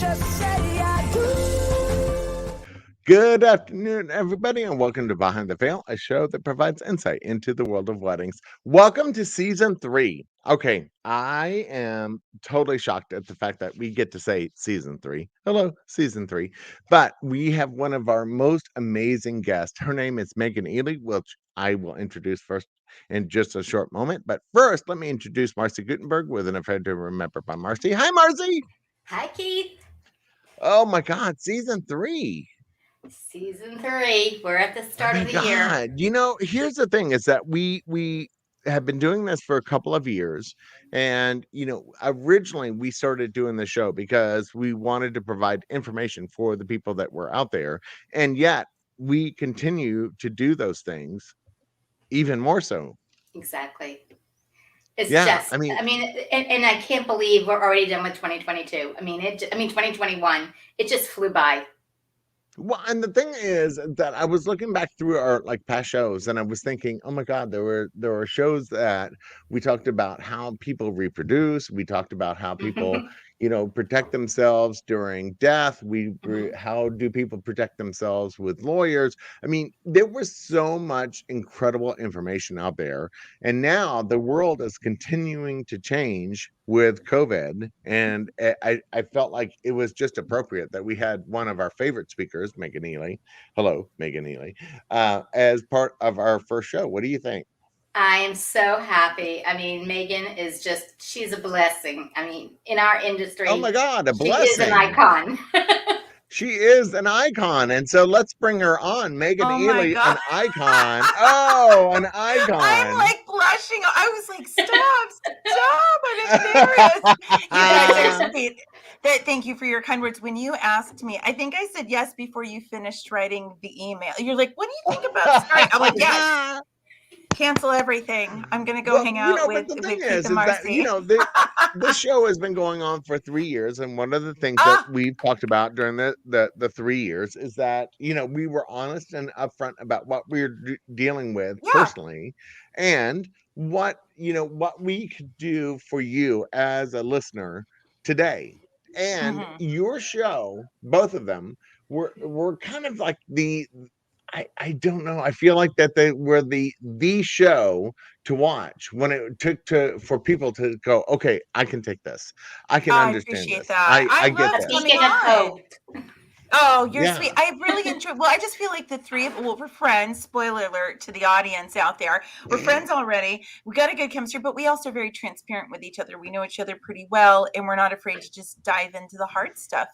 just say I do. Good afternoon, everybody, and welcome to Behind the Veil, a show that provides insight into the world of weddings. Welcome to season 3. Okay, I am totally shocked at the fact that we get to say season 3. Hello, season 3. But we have one of our most amazing guests. Her name is Meghan Ely, which I will introduce first in just a short moment. But first, let me introduce Marcy Gutenberg with an affair to remember by Marcy. Hi, Marcy. Hi, Keith. Oh my God, season 3. Season 3. We're at the Oh start my of the year. God. Here's the thing is that we have been doing this for a couple of years. And, originally we started doing the show because we wanted to provide information for the people that were out there. And yet we continue to do those things even more so. Exactly. It's Yeah. just, and I can't believe we're already done with 2022. 2021. It just flew by. Well, and the thing is that I was looking back through our past shows, and I was thinking, oh my God, there were shows that we talked about how people reproduce. We talked about how people, protect themselves during death. How do people protect themselves with lawyers? I mean, there was so much incredible information out there, and now the world is continuing to change with COVID, and I felt like it was just appropriate that we had one of our favorite speakers, Meghan Ely. Hello, Meghan Ely, as part of our first show. What do you think? I am so happy. Meghan is she's a blessing. In our industry, Oh my God, a she is an blessing. icon. She is an icon, and so let's bring her on. Meghan Ely, an icon. Oh, an icon. I'm like blushing. I was like, stop. I'm embarrassed. You guys are sweet. Thank you for your kind words. When you asked me, I think I said yes before you finished writing the email. You're like, what do you think about starting? I'm like, yes. Cancel everything. I'm going to go hang out with the thing Keith is and Marcy. that, this show has been going on for 3 years. And one of the things that we've talked about during the 3 years is that, we were honest and upfront about what we're dealing with personally and what we could do for you as a listener today. And your show, both of them, were kind of like I don't know. I feel like that they were the show to watch when it took for people to go, okay, I can take this. I can understand appreciate this. that. I get this. Speaking of hope. Oh, you're sweet. I really enjoy. Well, I just feel like the three of we're friends. Spoiler alert to the audience out there. We're friends already. We got a good chemistry, but we also are very transparent with each other. We know each other pretty well, and we're not afraid to just dive into the hard stuff,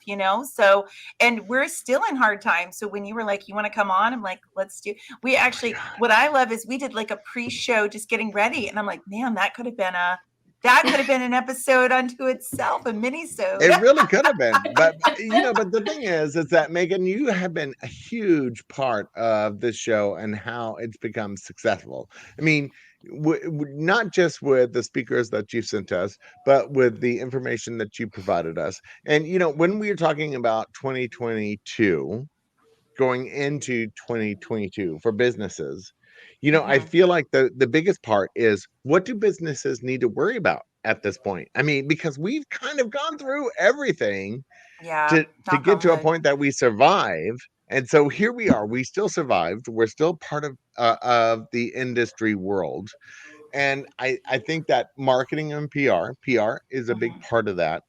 So, and we're still in hard times. So when you were like, you want to come on, I'm like, let's do. We actually, what I love is we did like a pre-show, just getting ready, and I'm like, man, that could have been an episode unto itself, a mini-sode. It really could have been. But, but the thing is that, Meghan, you have been a huge part of this show and how it's become successful. I mean, not just with the speakers that you've sent us, but with the information that you provided us. And, when we are talking about 2022, going into 2022 for businesses, I feel like the biggest part is, what do businesses need to worry about at this point? I mean, because we've kind of gone through everything to get to a point that we survive. And so here we are. We still survived. We're still part of the industry world. And I think that marketing and PR is a big part of that.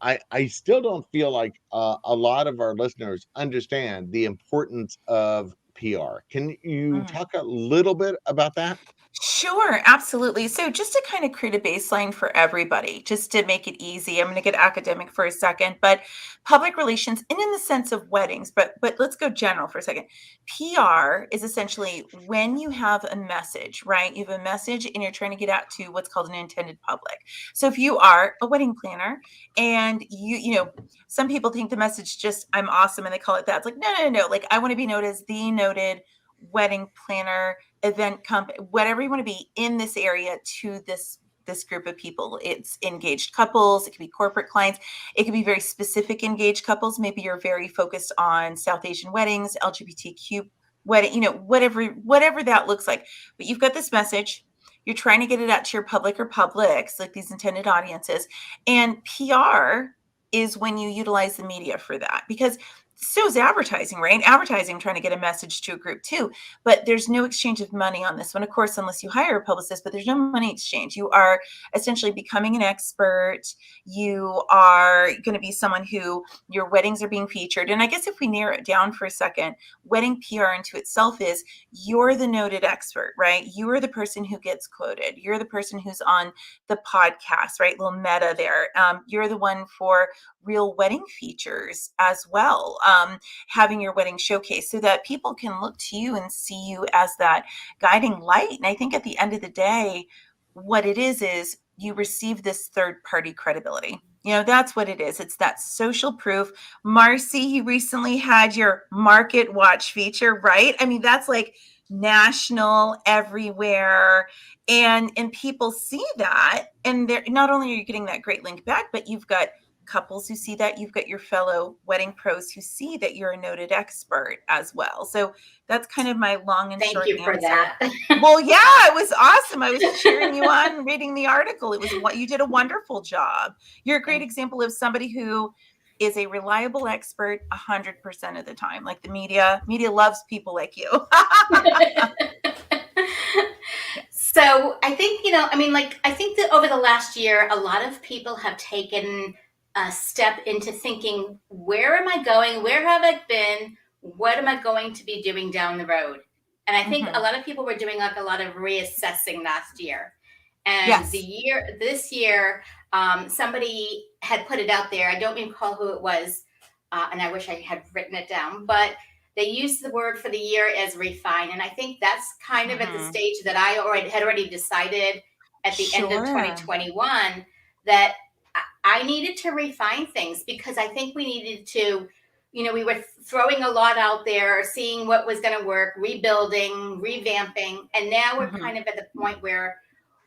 I still don't feel like a lot of our listeners understand the importance of PR. Can you talk a little bit about that? Sure, absolutely. So just to kind of create a baseline for everybody, just to make it easy, I'm going to get academic for a second, but public relations, and in the sense of weddings, but let's go general for a second. PR is essentially when you have a message, right? You have a message and you're trying to get out to what's called an intended public. So if you are a wedding planner and some people think the message just, I'm awesome, and they call it that. It's like, no. Like, I want to be known as the noted wedding planner, event company, whatever you want to be in this area to this group of people. It's engaged couples. It could be corporate clients. It could be very specific engaged couples. Maybe you're very focused on South Asian weddings, LGBTQ wedding, whatever that looks like. But you've got this message. You're trying to get it out to your public or publics, like these intended audiences. And PR is when you utilize the media for that, because so is advertising, right? Advertising trying to get a message to a group too, but there's no exchange of money on this one, of course, unless you hire a publicist, but there's no money exchange. You are essentially becoming an expert. You are going to be someone who your weddings are being featured. And I guess if we narrow it down for a second, wedding PR into itself is you're the noted expert, right? You are the person who gets quoted. You're the person who's on the podcast, right? Little meta there. You're the one for real wedding features as well, having your wedding showcase so that people can look to you and see you as that guiding light. And I think at the end of the day, what it is you receive this third party credibility. That's what it is. It's that social proof. Marcy, you recently had your Market Watch feature, right? I mean, that's like national, everywhere. And people see that. And they're not only are you getting that great link back, but you've got couples who see that, you've got your fellow wedding pros who see that you're a noted expert as well. So that's kind of my long and Thank short you for answer. that. Well, yeah, it was awesome. I was cheering you on reading the article. It was what you did a wonderful job. You're a great example of somebody who is a reliable expert 100% of the time. Like the media loves people like you. So I think, I think that over the last year, a lot of people have taken a step into thinking, where am I going? Where have I been? What am I going to be doing down the road? And I think a lot of people were doing like a lot of reassessing last year. And this year, somebody had put it out there. I don't recall who it was, and I wish I had written it down, but they used the word for the year as refine. And I think that's kind of at the stage that I had already decided at the end of 2021 that I needed to refine things, because I think we needed to, we were throwing a lot out there, seeing what was going to work, rebuilding, revamping. And now we're kind of at the point where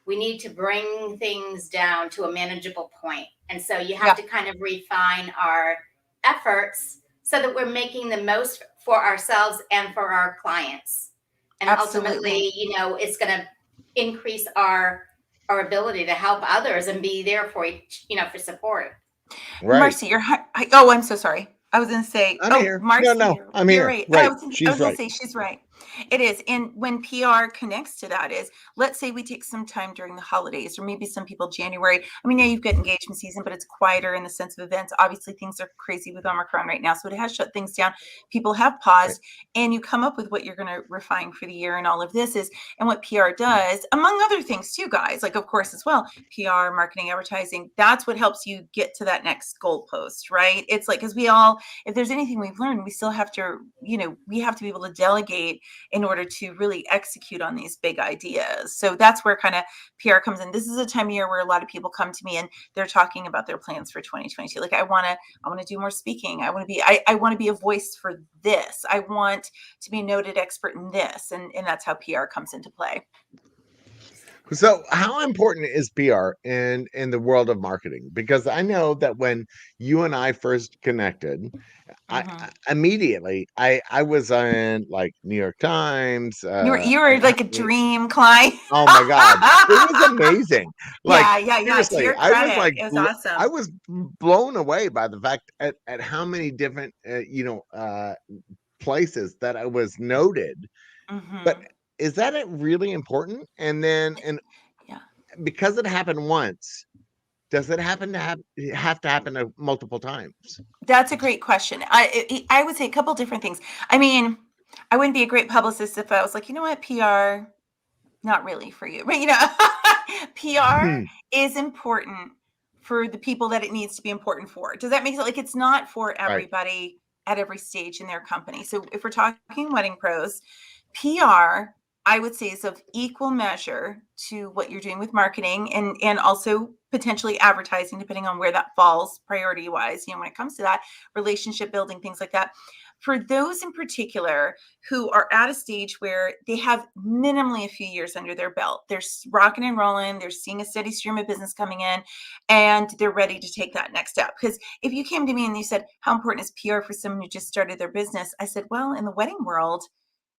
we need to bring things down to a manageable point. And so you have to kind of refine our efforts so that we're making the most for ourselves and for our clients. And ultimately, it's going to increase our ability to help others and be there for for support. Right. Marcy, I'm so sorry. I was going to say, I'm here. Marcy, No, I'm here. Right. Right. I was going to say she's right. It is. And when PR connects to that is, let's say we take some time during the holidays, or maybe some people January. I mean, yeah, you've got engagement season, but it's quieter in the sense of events. Obviously, things are crazy with Omicron right now, so it has shut things down. People have paused, and you come up with what you're going to refine for the year, and all of this is, and what PR does, among other things too, guys, like of course as well, PR, marketing, advertising, that's what helps you get to that next goalpost, right? It's like, because if there's anything we've learned, we still have to, we have to be able to delegate in order to really execute on these big ideas. So that's where kind of PR comes in. This is a time of year where a lot of people come to me and they're talking about their plans for 2022. Like, I want to do more speaking. I want to be a voice for this. I want to be a noted expert in this. And that's how PR comes into play. So how important is PR in the world of marketing? Because I know that when you and I first connected, I immediately I was in like New York Times. You were like a dream client. Oh my God, it was amazing. Like, yeah. seriously, To your I was credit, like, it was awesome. I was blown away by the fact at how many different places that I was noted. But is that really important? And because it happened once, does it have to happen multiple times? That's a great question. I would say a couple different things. I mean, I wouldn't be a great publicist if I was like, you know what, PR, not really for you. But PR is important for the people that it needs to be important for. Does that make sense? Like, it's not for everybody at every stage in their company. So if we're talking wedding pros, PR, I would say, is of equal measure to what you're doing with marketing and also potentially advertising, depending on where that falls priority wise, when it comes to that, relationship building, things like that. For those in particular who are at a stage where they have minimally a few years under their belt, they're rocking and rolling, they're seeing a steady stream of business coming in, and they're ready to take that next step. Because if you came to me and you said, how important is PR for someone who just started their business? I said, well, in the wedding world,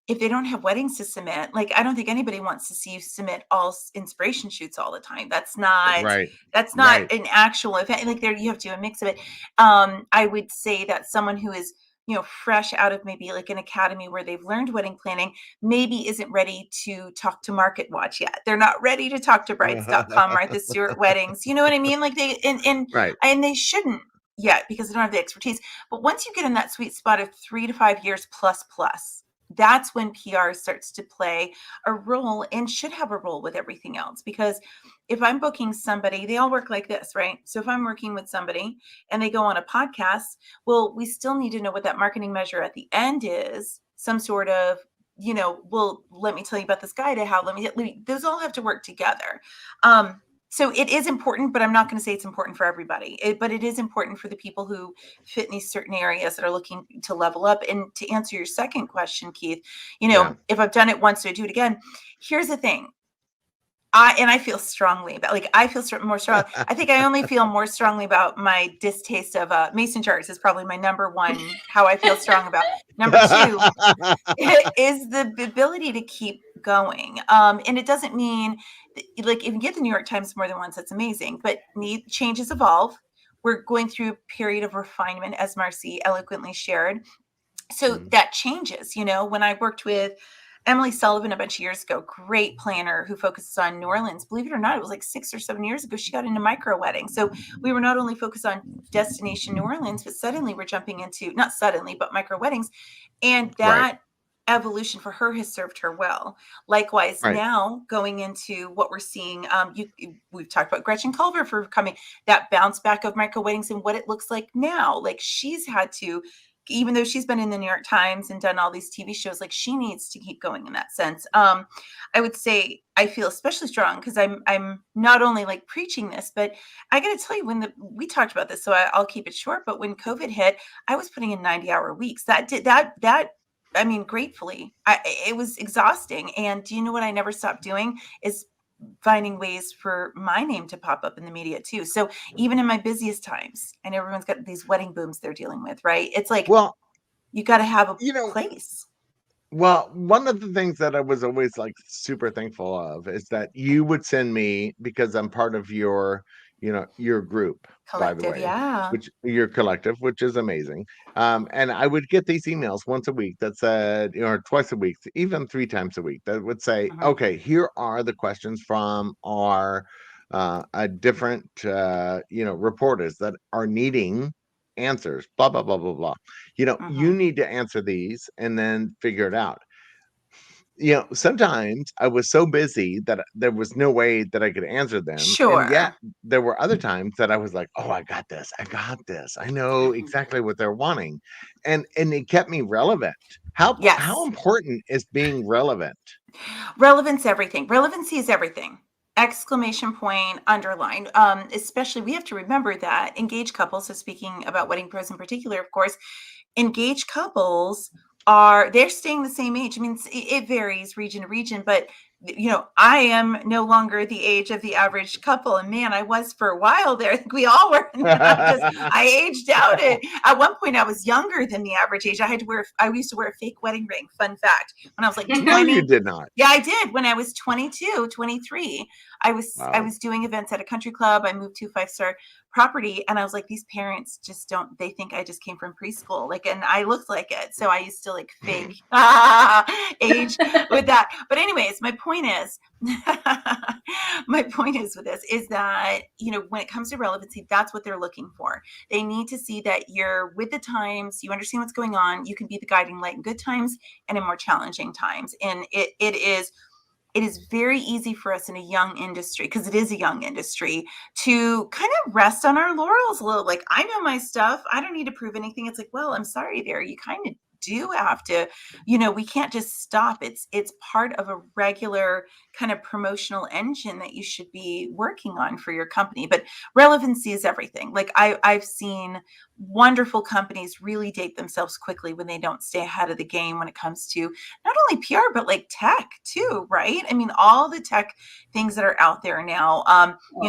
if they don't have weddings to submit, like, I don't think anybody wants to see you submit all inspiration shoots all the time. That's not Right. an actual event. Like, there, you have to do a mix of it. I would say that someone who is, fresh out of maybe like an academy where they've learned wedding planning, maybe isn't ready to talk to Market Watch yet. They're not ready to talk to brides.com, right? The Stewart Weddings, you know what I mean? Like, they, Right. and they shouldn't yet, because they don't have the expertise. But once you get in that sweet spot of 3 to 5 years plus, that's when PR starts to play a role, and should have a role with everything else. Because if I'm booking somebody, they all work like this, right? So if I'm working with somebody and they go on a podcast, well, we still need to know what that marketing measure at the end is. Some sort of, well, let me tell you about this guy to how, those all have to work together. So it is important, but I'm not going to say it's important for everybody. But it is important for the people who fit in these certain areas that are looking to level up. And to answer your second question, Keith, if I've done it once, do I do it again? Here's the thing. I feel strongly about, more strong. I think I only feel more strongly about my distaste of mason jars is probably my number one, how I feel strong about. Number two is the ability to keep going. And it doesn't mean, like, if you get the New York Times more than once, that's amazing, but changes evolve. We're going through a period of refinement, as Marcy eloquently shared. So that changes. When I worked with Emily Sullivan a bunch of years ago, great planner who focuses on New Orleans. Believe it or not, it was like 6 or 7 years ago, she got into micro weddings. So we were not only focused on destination New Orleans, but suddenly we're jumping into, not suddenly, but micro weddings. And that evolution for her has served her well. Likewise, now going into what we're seeing, we've talked about Gretchen Culver for coming, that bounce back of micro weddings and what it looks like now. Like, she's had to, even though she's been in the New York Times and done all these TV shows, like, she needs to keep going in that sense. I would say I feel especially strong because I'm not only like preaching this, but I got to tell you, we talked about this, so I'll keep it short. But when COVID hit, I was putting in 90-hour weeks. I mean, gratefully, it was exhausting. And do you know what I never stopped doing is finding ways for my name to pop up in the media too. So even in my busiest times, I know everyone's got these wedding booms they're dealing with, right? It's like, well, you got to have a place. Well, one of the things that I was always like super thankful of is that you would send me, because I'm part of your group, collective, by the way, which your collective, which is amazing. And I would get these emails once a week that said, or twice a week, even 3 times a week, that would say, okay, here are the questions from our different, reporters that are needing answers, blah, blah, blah, blah, blah. You need to answer these and then figure it out. Sometimes I was so busy that there was no way that I could answer them. Sure. And yet there were other times that I was like, oh, I got this. I know exactly what they're wanting. And it kept me relevant. How important is being relevant? Relevance, everything. Relevancy is everything. Exclamation point, underline. Especially, we have to remember that engaged couples, so speaking about wedding pros in particular, of course, engaged couples they're staying the same age. I mean, it varies region to region, but I am no longer the age of the average couple. And man, I was for a while there. I think we all were. I aged out. At one point, I was younger than the average age. I used to wear a fake wedding ring. Fun fact. When I was like 20. No, you did not. Yeah, I did. When I was 22, 23, I was doing events at a country club. I moved to a 5-star property, and I was like, these parents just they think I just came from preschool, and I looked like it. So I used to like fake age with that. But anyways, my point is with this is that, when it comes to relevancy, that's what they're looking for. They need to see that you're with the times, you understand what's going on, you can be the guiding light in good times and in more challenging times. And it is very easy for us in a young industry, because it is a young industry, to kind of rest on our laurels a little. Like, I know my stuff. I don't need to prove anything. It's like, well, I'm sorry there. You kind of do have to, we can't just stop. It's part of a regular kind of promotional engine that you should be working on for your company. But relevancy is everything. Like, I've seen wonderful companies really date themselves quickly when they don't stay ahead of the game when it comes to not only PR, but like tech too, right? I mean, all the tech things that are out there now,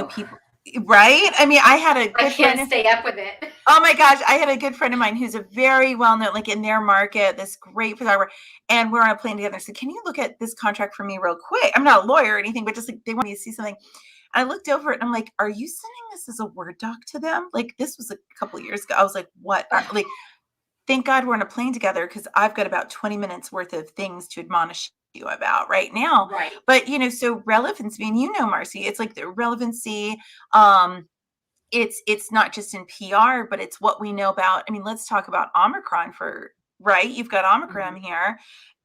people, Right? I mean, I had a I good friend. can't stay up with it. Oh my gosh, I had a good friend of mine who's a very well-known, like in their market, this great photographer, and we're on a plane together. So can you look at this contract for me real quick? I'm not a lawyer or anything, but just like they want me to see something. And I looked over it and I'm like, are you sending this as a Word doc to them? Like this was a couple of years ago. I was like, what? Like, thank God we're on a plane together because I've got about 20 minutes worth of things to admonish you about right now. Right. But so relevancy, and Marcy, it's like the relevancy, it's not just in PR, but it's what we know about. I mean, let's talk about Omicron right? You've got Omicron here,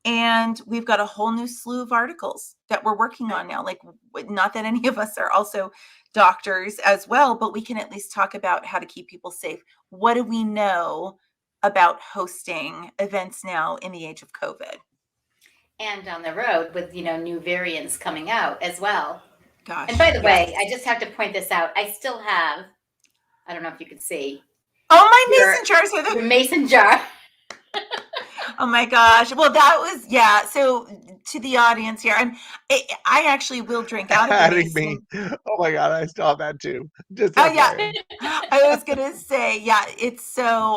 and we've got a whole new slew of articles that we're working on now. Like, not that any of us are also doctors as well, but we can at least talk about how to keep people safe. What do we know about hosting events now in the age of COVID? And down the road with, new variants coming out as well. Gosh. And by the way, I just have to point this out. I still have, I don't know if you can see. Oh, my mason jars are the mason jar. Oh my gosh. Well, that was, yeah. So to the audience here, I actually will drink out of the mason. Oh my God, I still have that too. Just yeah. I was going to say, yeah,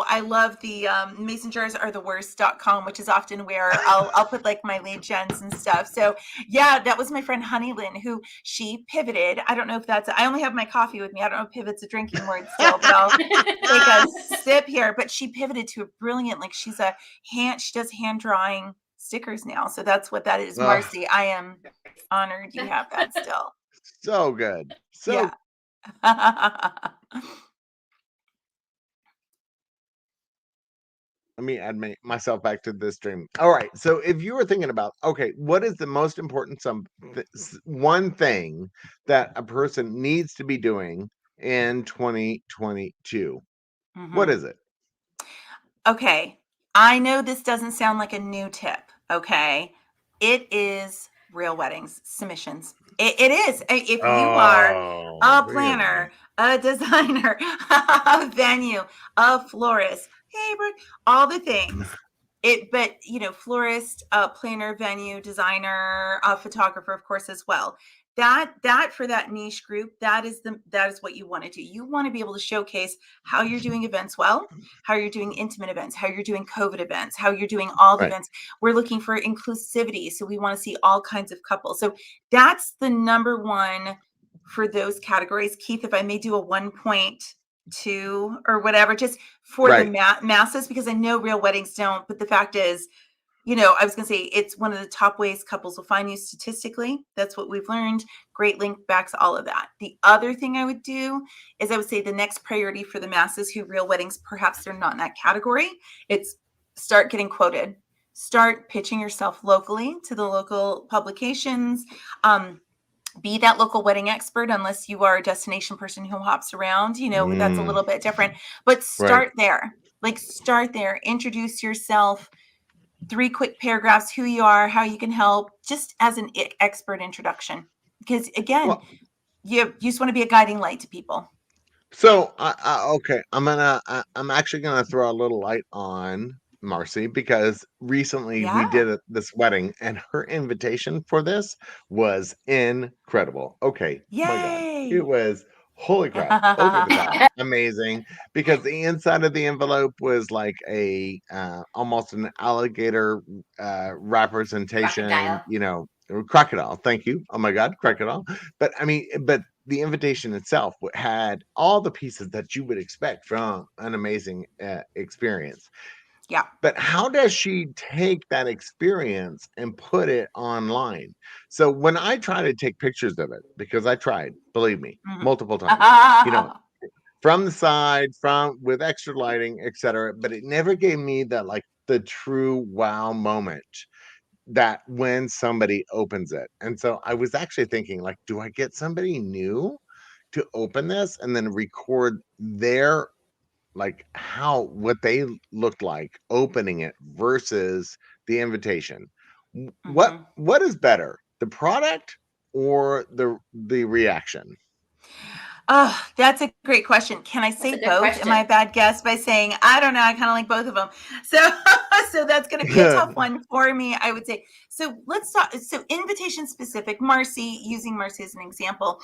I love the mason jars are the worst.com, which is often where I'll put like my lead gens and stuff. So yeah, that was my friend Honeylyn, who she pivoted. I don't know if I only have my coffee with me. I don't know if pivot's a drinking word still, but I'll take a sip here. But she pivoted to a brilliant, like she does hand drawing stickers now. So that's what that is. Marcy, I am honored you have that still. So good. Yeah. Let me add myself back to this dream. All right. So if you were thinking about, okay, what is the most important one thing that a person needs to be doing in 2022? What is it? Okay. I know this doesn't sound like a new tip. Okay. It is real weddings submissions. It is. If you are a planner, a designer, a venue, a florist, hey, Brooke, all the things. But florist, planner, venue, designer, photographer, of course, as well. That for that niche group, that is what you want to do. You want to be able to showcase how you're doing events well, how you're doing intimate events, how you're doing COVID events, how you're doing all the events. We're looking for inclusivity. So we want to see all kinds of couples. So that's the number one for those categories. Keith, if I may do a 1.2 or whatever, just for the masses, because I know real weddings don't, but the fact is, I was going to say it's one of the top ways couples will find you statistically. That's what we've learned. Great link backs all of that. The other thing I would do is I would say the next priority for the masses who real weddings, perhaps they're not in that category. It's start getting quoted. Start pitching yourself locally to the local publications. Be that local wedding expert, unless you are a destination person who hops around, that's a little bit different, but start there. Like start there, introduce yourself, 3 quick paragraphs, who you are, how you can help, just as an expert introduction. Because again, you just want to be a guiding light to people. So, okay, I'm actually gonna throw a little light on Marcy, because recently we did this wedding and her invitation for this was incredible. Okay. Yay. My God, it was holy crap, over the top, amazing, because the inside of the envelope was like a almost an alligator representation, crocodile. Thank you. Oh my God, crocodile. But the invitation itself had all the pieces that you would expect from an amazing experience. Yeah. But how does she take that experience and put it online? So when I try to take pictures of it, because I tried, believe me, multiple times, from the side, with extra lighting, etc., but it never gave me the true wow moment that when somebody opens it. And so I was actually thinking, do I get somebody new to open this and then record their what they looked like opening it versus the invitation? What is better, the product or the reaction? Oh, that's a great question. Can I say both? Am I a bad guest by saying I don't know? I kind of like both of them. So So that's going to be a tough one for me, I would say. So let's talk. So invitation specific, Marcy, using Marcy as an example.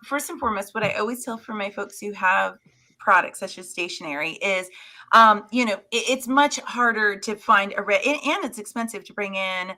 First and foremost, what I always tell for my folks who have products such as stationery is, it's much harder to find and it's expensive to bring in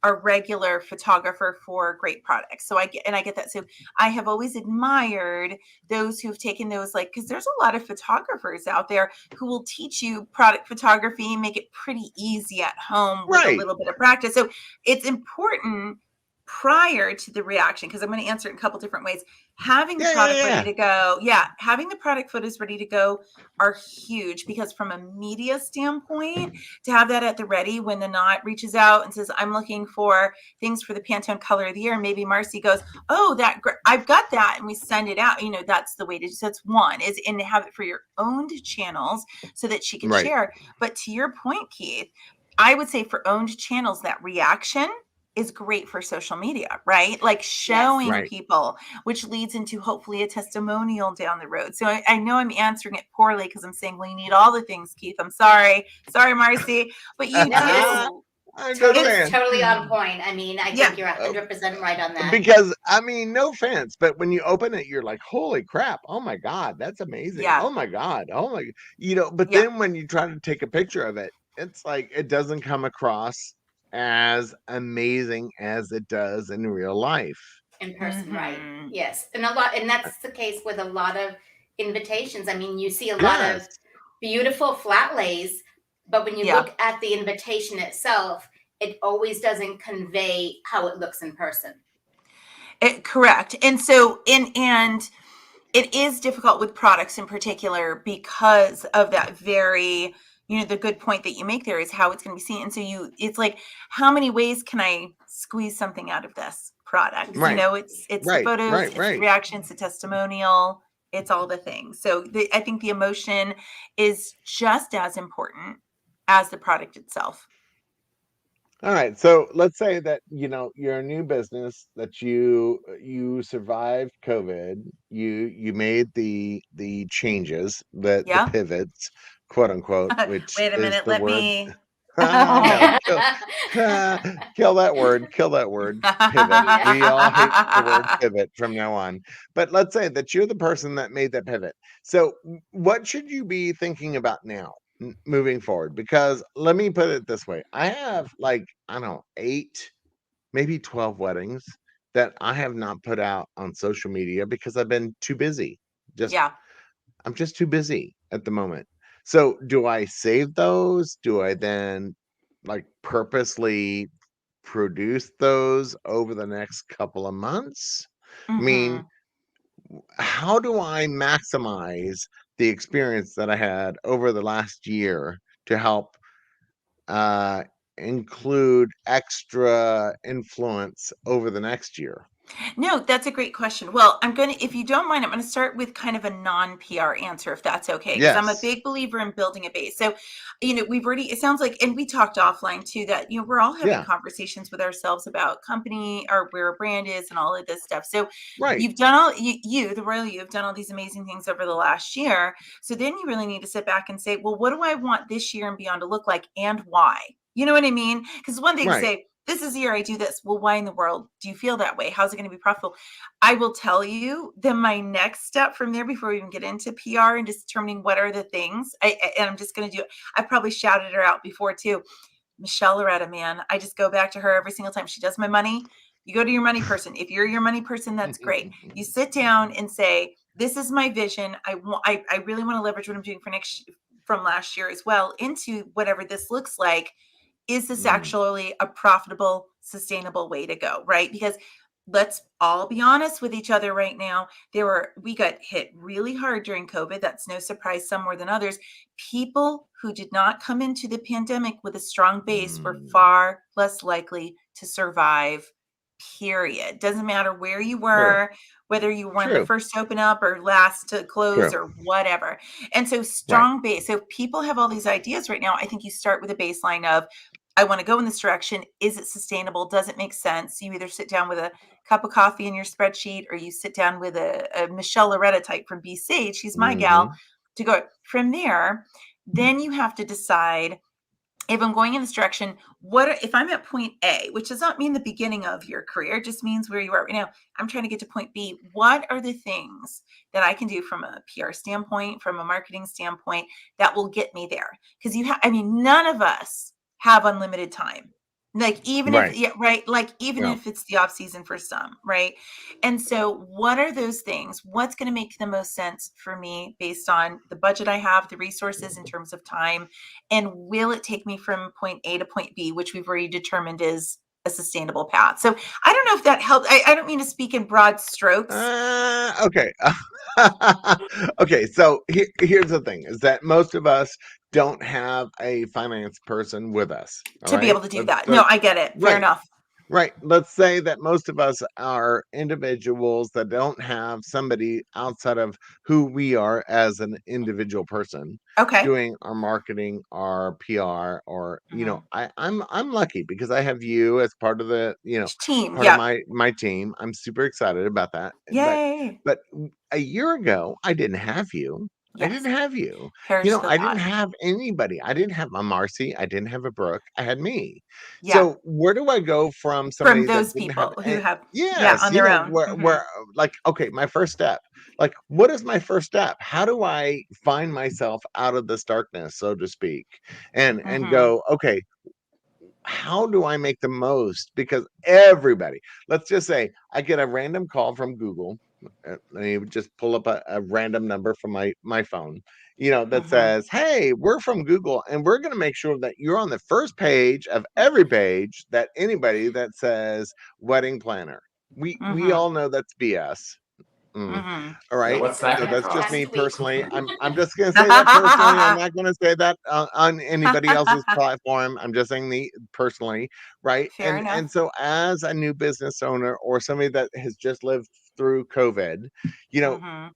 a regular photographer for great products. So I get that. So I have always admired those who've taken those, like, because there's a lot of photographers out there who will teach you product photography, make it pretty easy at home with a Right. little bit of practice. So it's important prior to the reaction, because I'm going to answer it in a couple different ways. Having the product ready to go. Yeah. Having the product photos ready to go are huge, because from a media standpoint, to have that at the ready when the knot reaches out and says, I'm looking for things for the Pantone color of the year. And maybe Marcy goes, oh, I've got that. And we send it out. That's the way to do. So that's one, is and have it for your owned channels so that she can Right. share. But to your point, Keith, I would say for owned channels, that reaction is great for social media, right? Like showing Right. people, which leads into hopefully a testimonial down the road. So I know I'm answering it poorly because I'm saying, well, you need all the things, Keith. I'm sorry, Marcy, but you No, do. I'm just It's saying. totally on point. I mean, I think you're 100% right on that. Because no offense, but when you open it, you're like, holy crap, oh my God, that's amazing. Yeah. Oh my God. Oh my, but Yeah. then when you try to take a picture of it, it's like it doesn't come across as amazing as it does in real life. In person, right? Mhm. Yes, and that's the case with a lot of invitations. I mean, you see a lot of beautiful flat lays, but when you look at the invitation itself, it always doesn't convey how it looks in person. Correct. And so and it is difficult with products in particular because of that very, the good point that you make there is how it's going to be seen. And so it's like, how many ways can I squeeze something out of this product? Right. It's the photos, it's the reactions, the testimonial, it's all the things. So I think the emotion is just as important as the product itself. All right. So let's say that, you're a new business, that you survived COVID. You made the changes, the pivots, quote unquote, which Wait a is minute, the let word. me No, kill that word. Pivot. Yeah. We all hate the word pivot from now on. But let's say that you're the person that made that pivot. So what should you be thinking about now, moving forward? Because let me put it this way. I have, like, I don't know, 8, maybe 12 weddings that I have not put out on social media because I've been too busy. I'm just too busy at the moment. So do I save those? Do I then, like, purposely produce those over the next couple of months? I mean, how do I maximize the experience that I had over the last year to help include extra influence over the next year? No, that's a great question. Well, if you don't mind, I'm going to start with kind of a non-PR answer, if that's okay, because I'm a big believer in building a base. So, it sounds like, and we talked offline too, that, we're all having conversations with ourselves about company or where a brand is and all of this stuff. So you've done the Royal, you've done all these amazing things over the last year. So then you really need to sit back and say, well, what do I want this year and beyond to look like, and why? You know what I mean? Because one thing to say, this is the year I do this. Well, why in the world do you feel that way? How's it going to be profitable? I will tell you then my next step from there, before we even get into PR and just determining what are the things, and I'm just going to do it. I probably shouted her out before too. Michelle Loretta, man. I just go back to her every single time she does my money. You go to your money person. If you're your money person, that's great. You sit down and say, this is my vision. I really want to leverage what I'm doing from last year as well into whatever this looks like. Is this actually a profitable, sustainable way to go, right? Because let's all be honest with each other right now. We got hit really hard during COVID. That's no surprise, some more than others. People who did not come into the pandemic with a strong base were far less likely to survive, period. Doesn't matter where you were, whether you were one of the first to open up or last to close or whatever. And so strong base. So people have all these ideas right now. I think you start with a baseline of, I want to go in this direction. Is it sustainable? Does it make sense? You either sit down with a cup of coffee in your spreadsheet, or you sit down with a Michelle Loretta type from B Sage. She's my gal to go from there. Then you have to decide, if I'm going in this direction, if I'm at point A, which does not mean the beginning of your career, it just means where you are right now. I'm trying to get to point B. What are the things that I can do from a PR standpoint, from a marketing standpoint, that will get me there? Because none of us have unlimited time. Like even if, Right. yeah, right, like even Yeah. if it's the off season for some, right? And so what are those things? What's going to make the most sense for me based on the budget I have, the resources in terms of time, and will it take me from point A to point B, which we've already determined is a sustainable path? So I don't know if that helped. I don't mean to speak in broad strokes. Okay. Okay. So here's the thing: is that most of us don't have a finance person with us. All To be right. able to do that. No, I get it. Fair Right. enough. Right. Let's say that most of us are individuals that don't have somebody outside of who we are as an individual person Okay. doing our marketing, our PR, or Mhm. I'm lucky because I have you as part of the Team. part of Yep. my team. I'm super excited about that. Yay. But a year ago, I didn't have you. I Yes. didn't have you. Perish the I didn't thought. have anybody. I didn't have a Marcy. I didn't have a Brooke. I had me. Yeah. So where do I go from From somebody that those didn't have people who have, yeah, yes, on their own. where like, okay, my first step. Like, what is my first step? How do I find myself out of this darkness, so to speak, and Mm-hmm. go, okay, how do I make the most? Because everybody, let's just say I get a random call from Google. Let me just pull up a random number from my phone, that Mm-hmm. says, hey, we're from Google and we're going to make sure that you're on the first page of every page that anybody that says wedding planner. We Mm-hmm. all know that's BS. Mm-hmm. All Yeah, right. what's that So gonna that's just cost? me That's sweet. personally. I'm just gonna say that personally. I'm not gonna say that on anybody else's platform. I'm just saying the personally, right? Fair enough. And so as a new business owner or somebody that has just lived through COVID, you know, Mm-hmm.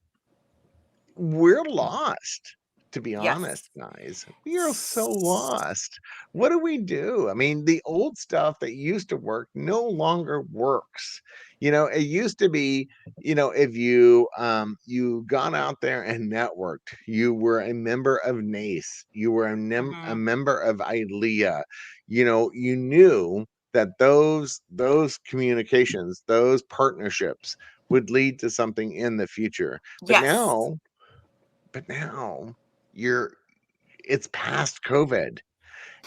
we're lost. To be Yes. honest, guys, we are so lost. What do we do? I mean, the old stuff that used to work no longer works. It used to be, if you got out there and networked, you were a member of NACE, you were a Mm-hmm. member of ILEA, you knew that those communications, those partnerships would lead to something in the future. But Yes. now you're it's past COVID,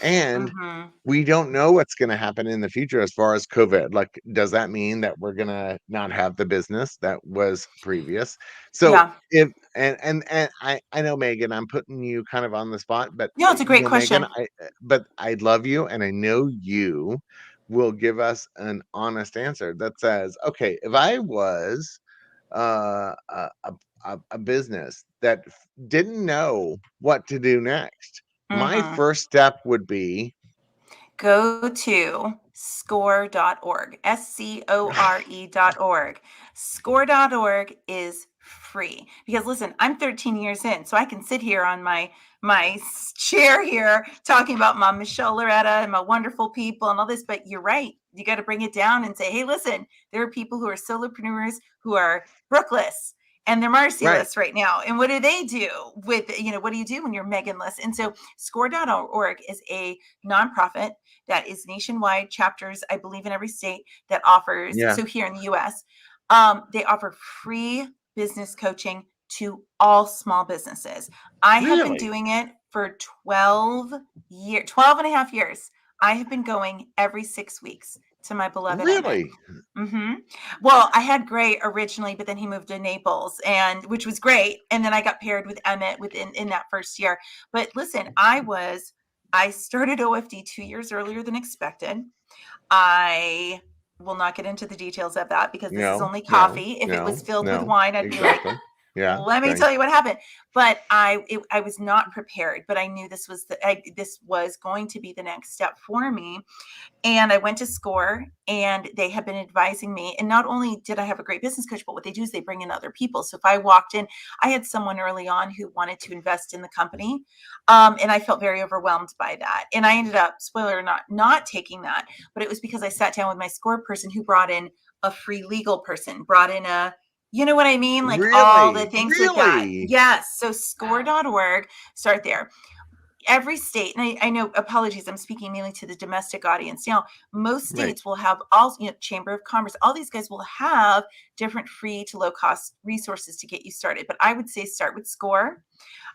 and Mm-hmm. we don't know what's going to happen in the future as far as COVID. Like, does that mean that we're going to not have the business that was previous? So Yeah. if and I know, Megan, I'm putting you kind of on the spot, but No, it's a great Megan, question. but I love you, and I know you will give us an honest answer that says, okay, if I was a business that didn't know what to do next, my Mm-hmm. first step would be Go to score.org, SCORE.org. Score.org is free because listen, I'm 13 years in, so I can sit here on my chair here talking about my Michelle Loretta and my wonderful people and all this, but you're right. You got to bring it down and say, hey, listen, there are people who are solopreneurs who are Brookless and they're right. Marcy-less right now. And what do they do with, what do you do when you're Meghan-less? And so score.org is a nonprofit that is nationwide, chapters, I believe, in every state that offers. Yeah. So here in the US, they offer free business coaching to all small businesses. I have been Really? doing it for 12 and a half years. I have been going every 6 weeks to my beloved Emmett. Really? Mm-hmm. Well, I had Gray originally, but then he moved to Naples, and which was great. And then I got paired with Emmett in that first year. But listen, I started OFD 2 years earlier than expected. I will not get into the details of that because this is No, only no, coffee. If it was no, filled with no. wine, I'd be like, Exactly. Yeah. let me Thanks. tell you what happened. But I was not prepared, but I knew this was going to be the next step for me. And I went to SCORE, and they have been advising me. And not only did I have a great business coach, but what they do is they bring in other people. So if I walked in, I had someone early on who wanted to invest in the company. And I felt very overwhelmed by that. And I ended up, spoiler or not taking that. But it was because I sat down with my SCORE person who brought in a free legal person, brought in you know what I mean? Like all the Really? things with that. Really? Yes. So Wow. score.org, start there. every state, and I know, apologies, I'm speaking mainly to the domestic audience. Now, most Right. states will have all, Chamber of Commerce, all these guys will have different free to low cost resources to get you started. But I would say start with SCORE.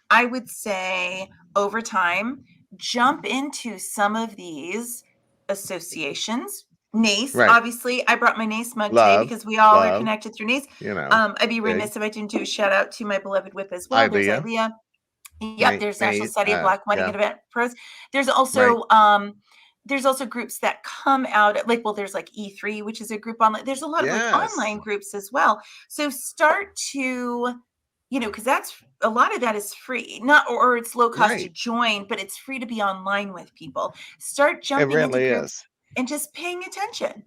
I would say over time, jump into some of these associations. NACE, Right. obviously, I brought my NACE mug today Love, because we all are love, connected through NACE. big. I'd be remiss if I didn't do a shout out to my beloved whip as well. There's Idea. Ilea. Yep, there's National Society of Black Wedding Yeah. and Event Pros. There's Right. also groups that come out there's like E3, which is a group online. There's a lot of like Yes. online groups as well. So start to, because that's a lot of that is free, not or it's low cost to Right. join, but it's free to be online with people. Start It jumping into really groups is. and just paying attention.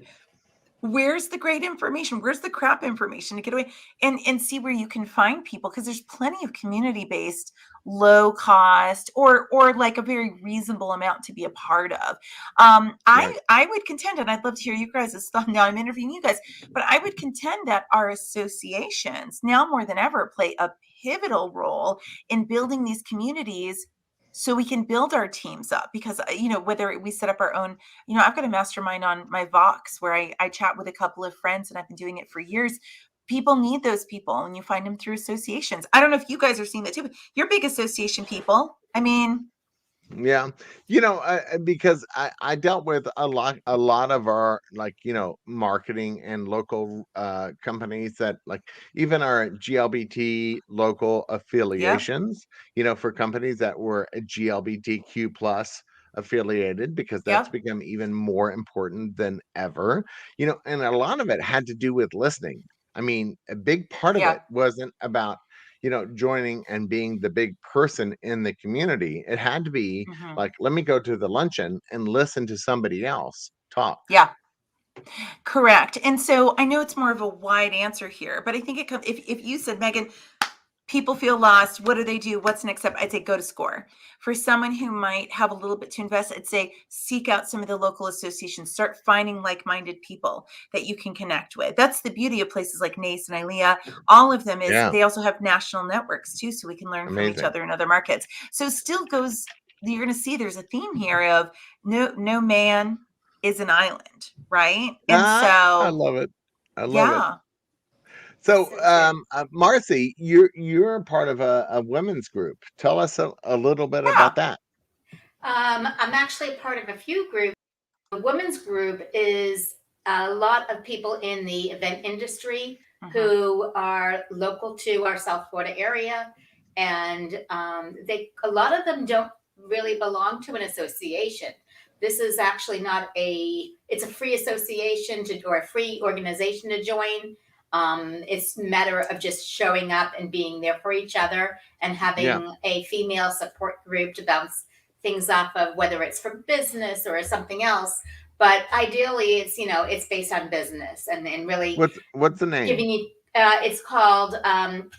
Where's the great information? Where's the crap information to get away and see where you can find people? Because there's plenty of community-based, low cost, or like a very reasonable amount to be a part of. Right. I would contend, and I'd love to hear you guys' thought. Now I'm interviewing you guys, but I would contend that our associations now more than ever play a pivotal role in building these communities so we can build our teams up. Because whether we set up our own, I've got a mastermind on my Vox where I chat with a couple of friends, and I've been doing it for years. People need those people, and you find them through associations. I don't know if you guys are seeing that too, but you're big association people. I mean, Yeah, because I dealt with a lot of our marketing and local companies that like even our GLBT local affiliations, for companies that were a GLBTQ plus affiliated, because that's Yep. become even more important than ever, and a lot of it had to do with listening. I mean, a big part of Yeah. it wasn't about joining and being the big person in the community. It had to be Mhm. like, let me go to the luncheon and listen to somebody else talk. Yeah. Correct. And so I know it's more of a wide answer here, but I think it comes if you said, Megan, people feel lost. What do they do? What's next step? I'd say go to SCORE. For someone who might have a little bit to invest, I'd say seek out some of the local associations. Start finding like-minded people that you can connect with. That's the beauty of places like NACE and ILEA. All of them is Yeah. they also have national networks too, so we can learn from each Amazing. other in other markets. So still goes, you're going to see there's a theme here of no man is an island, right? And I so, love it. I love it. yeah. So, So true. Marcy, you're a part of a women's group. Tell us a little bit Yeah. about that. I'm actually a part of a few groups. The women's group is a lot of people in the event industry Mhm. who are local to our South Florida area, and a lot of them don't really belong to an association. This is actually not it's a free association or a free organization to join. It's a matter of just showing up and being there for each other and having a female support group to bounce things off of, whether it's for business or something else. But ideally, it's based on business and really What's the name? giving you. It's called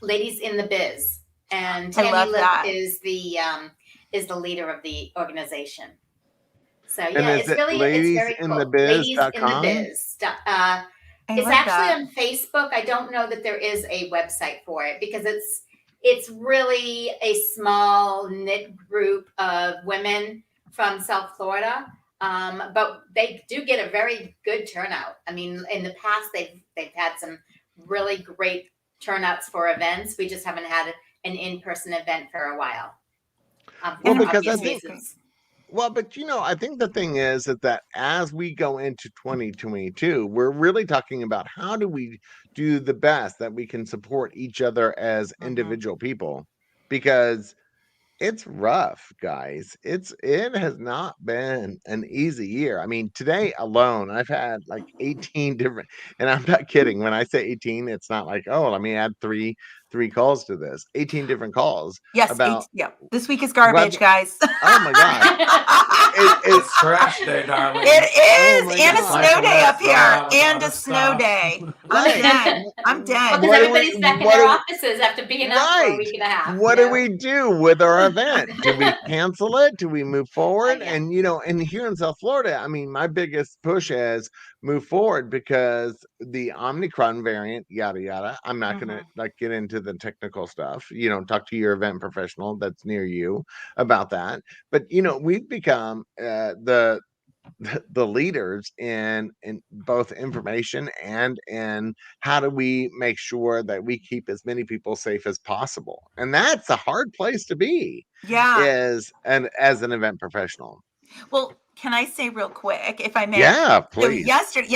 Ladies in the Biz, and I Tammy love Lip that. is the leader of the organization. So And yeah, is it's it very cool. ladiesinthebiz.com? Ladies in the Biz. I It's love actually that. on Facebook. I don't know that there is a website for it because it's really a small knit group of women from South Florida. But they do get a very good turnout. I mean, in the past they've had some really great turnouts for events. We just haven't had an in-person event for a while. Well, for because I obvious think reasons. Well, but I think the thing is that as we go into 2022, we're really talking about how do we do the best that we can support each other as Mhm. individual people, because it's rough, guys. It has not been an easy year. I mean, today alone, I've had like 18 different, and I'm not kidding. When I say 18, it's not like, oh, let me add three calls to this. 18 different calls Yes, about this week is garbage, whether- guys. oh my God. It's trash day, darling. It is, my and a God. snow day up here, Cycle and a that snow stuff. day. Right. I'm dead. I'm Well, dead. because What do everybody's we- back in what their do we- offices after being out for a Right. week and a half. What do we do with our event? Do we cancel it? Do we move forward? Yeah. And and here in South Florida, I mean, my biggest push is move forward because the Omicron variant, yada yada. I'm not gonna get into into the technical stuff. Talk to your event professional that's near you about that. But we've become the leaders in both information and in how do we make sure that we keep as many people safe as possible. And that's a hard place to be as an event professional. Well, can I say real quick, if I may? Yeah, So please. yesterday,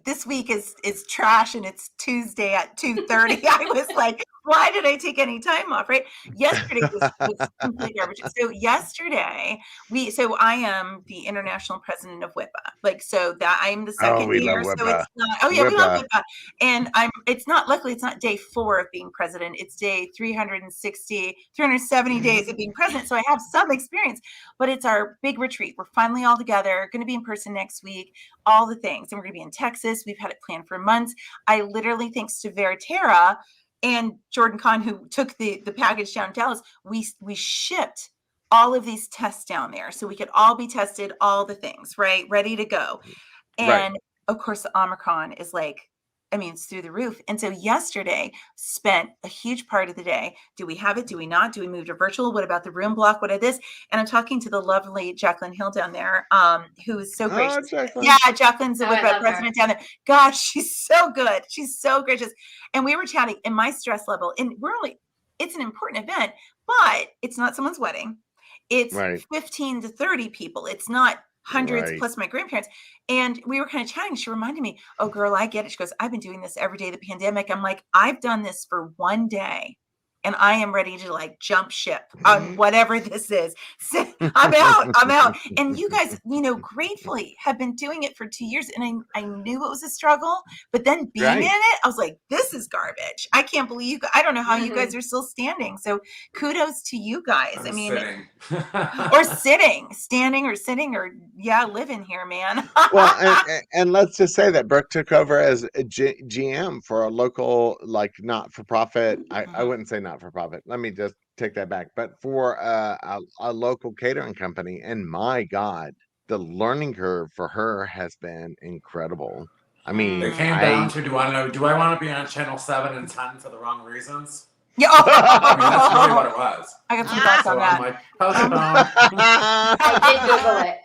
this week is trash, and it's Tuesday at 2:30. I was like, why did I take any time off? Right? Yesterday was complete garbage. So yesterday, I am the international president of WIPA. So that I'm the second we year. love So WIPA. it's not. Oh yeah, we love WIPA. WIPA. And luckily it's not day 4 of being president. It's day 370 days of being president. So I have some experience, but it's our big retreat. We're finally all together, going to be in person next week, all the things. And we're going to be in Texas. We've had it planned for months. I literally, thanks to Veritera and Jordan Kahn, who took the package down to Dallas, we shipped all of these tests down there so we could all be tested, all the things, right? Ready to go. And of course, the Omicron is it's through the roof. And so yesterday spent a huge part of the day. Do we have it? Do we not? Do we move to virtual? What about the room block? What are this? And I'm talking to the lovely Jacqueline Hill down there, who is so gracious. Jacqueline. Yeah, Jacqueline's the president down there. Gosh, she's so good. She's so gracious. And we were chatting, and my stress level, and it's an important event, but it's not someone's wedding. It's 15 to 30 people. It's not hundreds plus my grandparents. And we were kind of chatting. She reminded me, oh girl, I get it. She goes, I've been doing this every day of the pandemic. I'm like, I've done this for one day and I am ready to jump ship on whatever this is. So I'm out. And you guys, gratefully have been doing it for 2 years. And I knew it was a struggle, but then being in it, I was like, this is garbage. I can't believe I don't know how you guys are still standing. So kudos to you guys. Sitting. Or standing or sitting or living here, man. Well, and let's just say that Brooke took over as a GM for a local, not-for-profit. I wouldn't say not-for-profit. Let me just take that back. But for a local catering company, and my God, the learning curve for her has been incredible. I mean, they came down to, do I want to be on channel 7 and 10 for the wrong reasons? Yeah, that's really what it was. I got some thoughts on that. I'm like, postpone. I did Google it.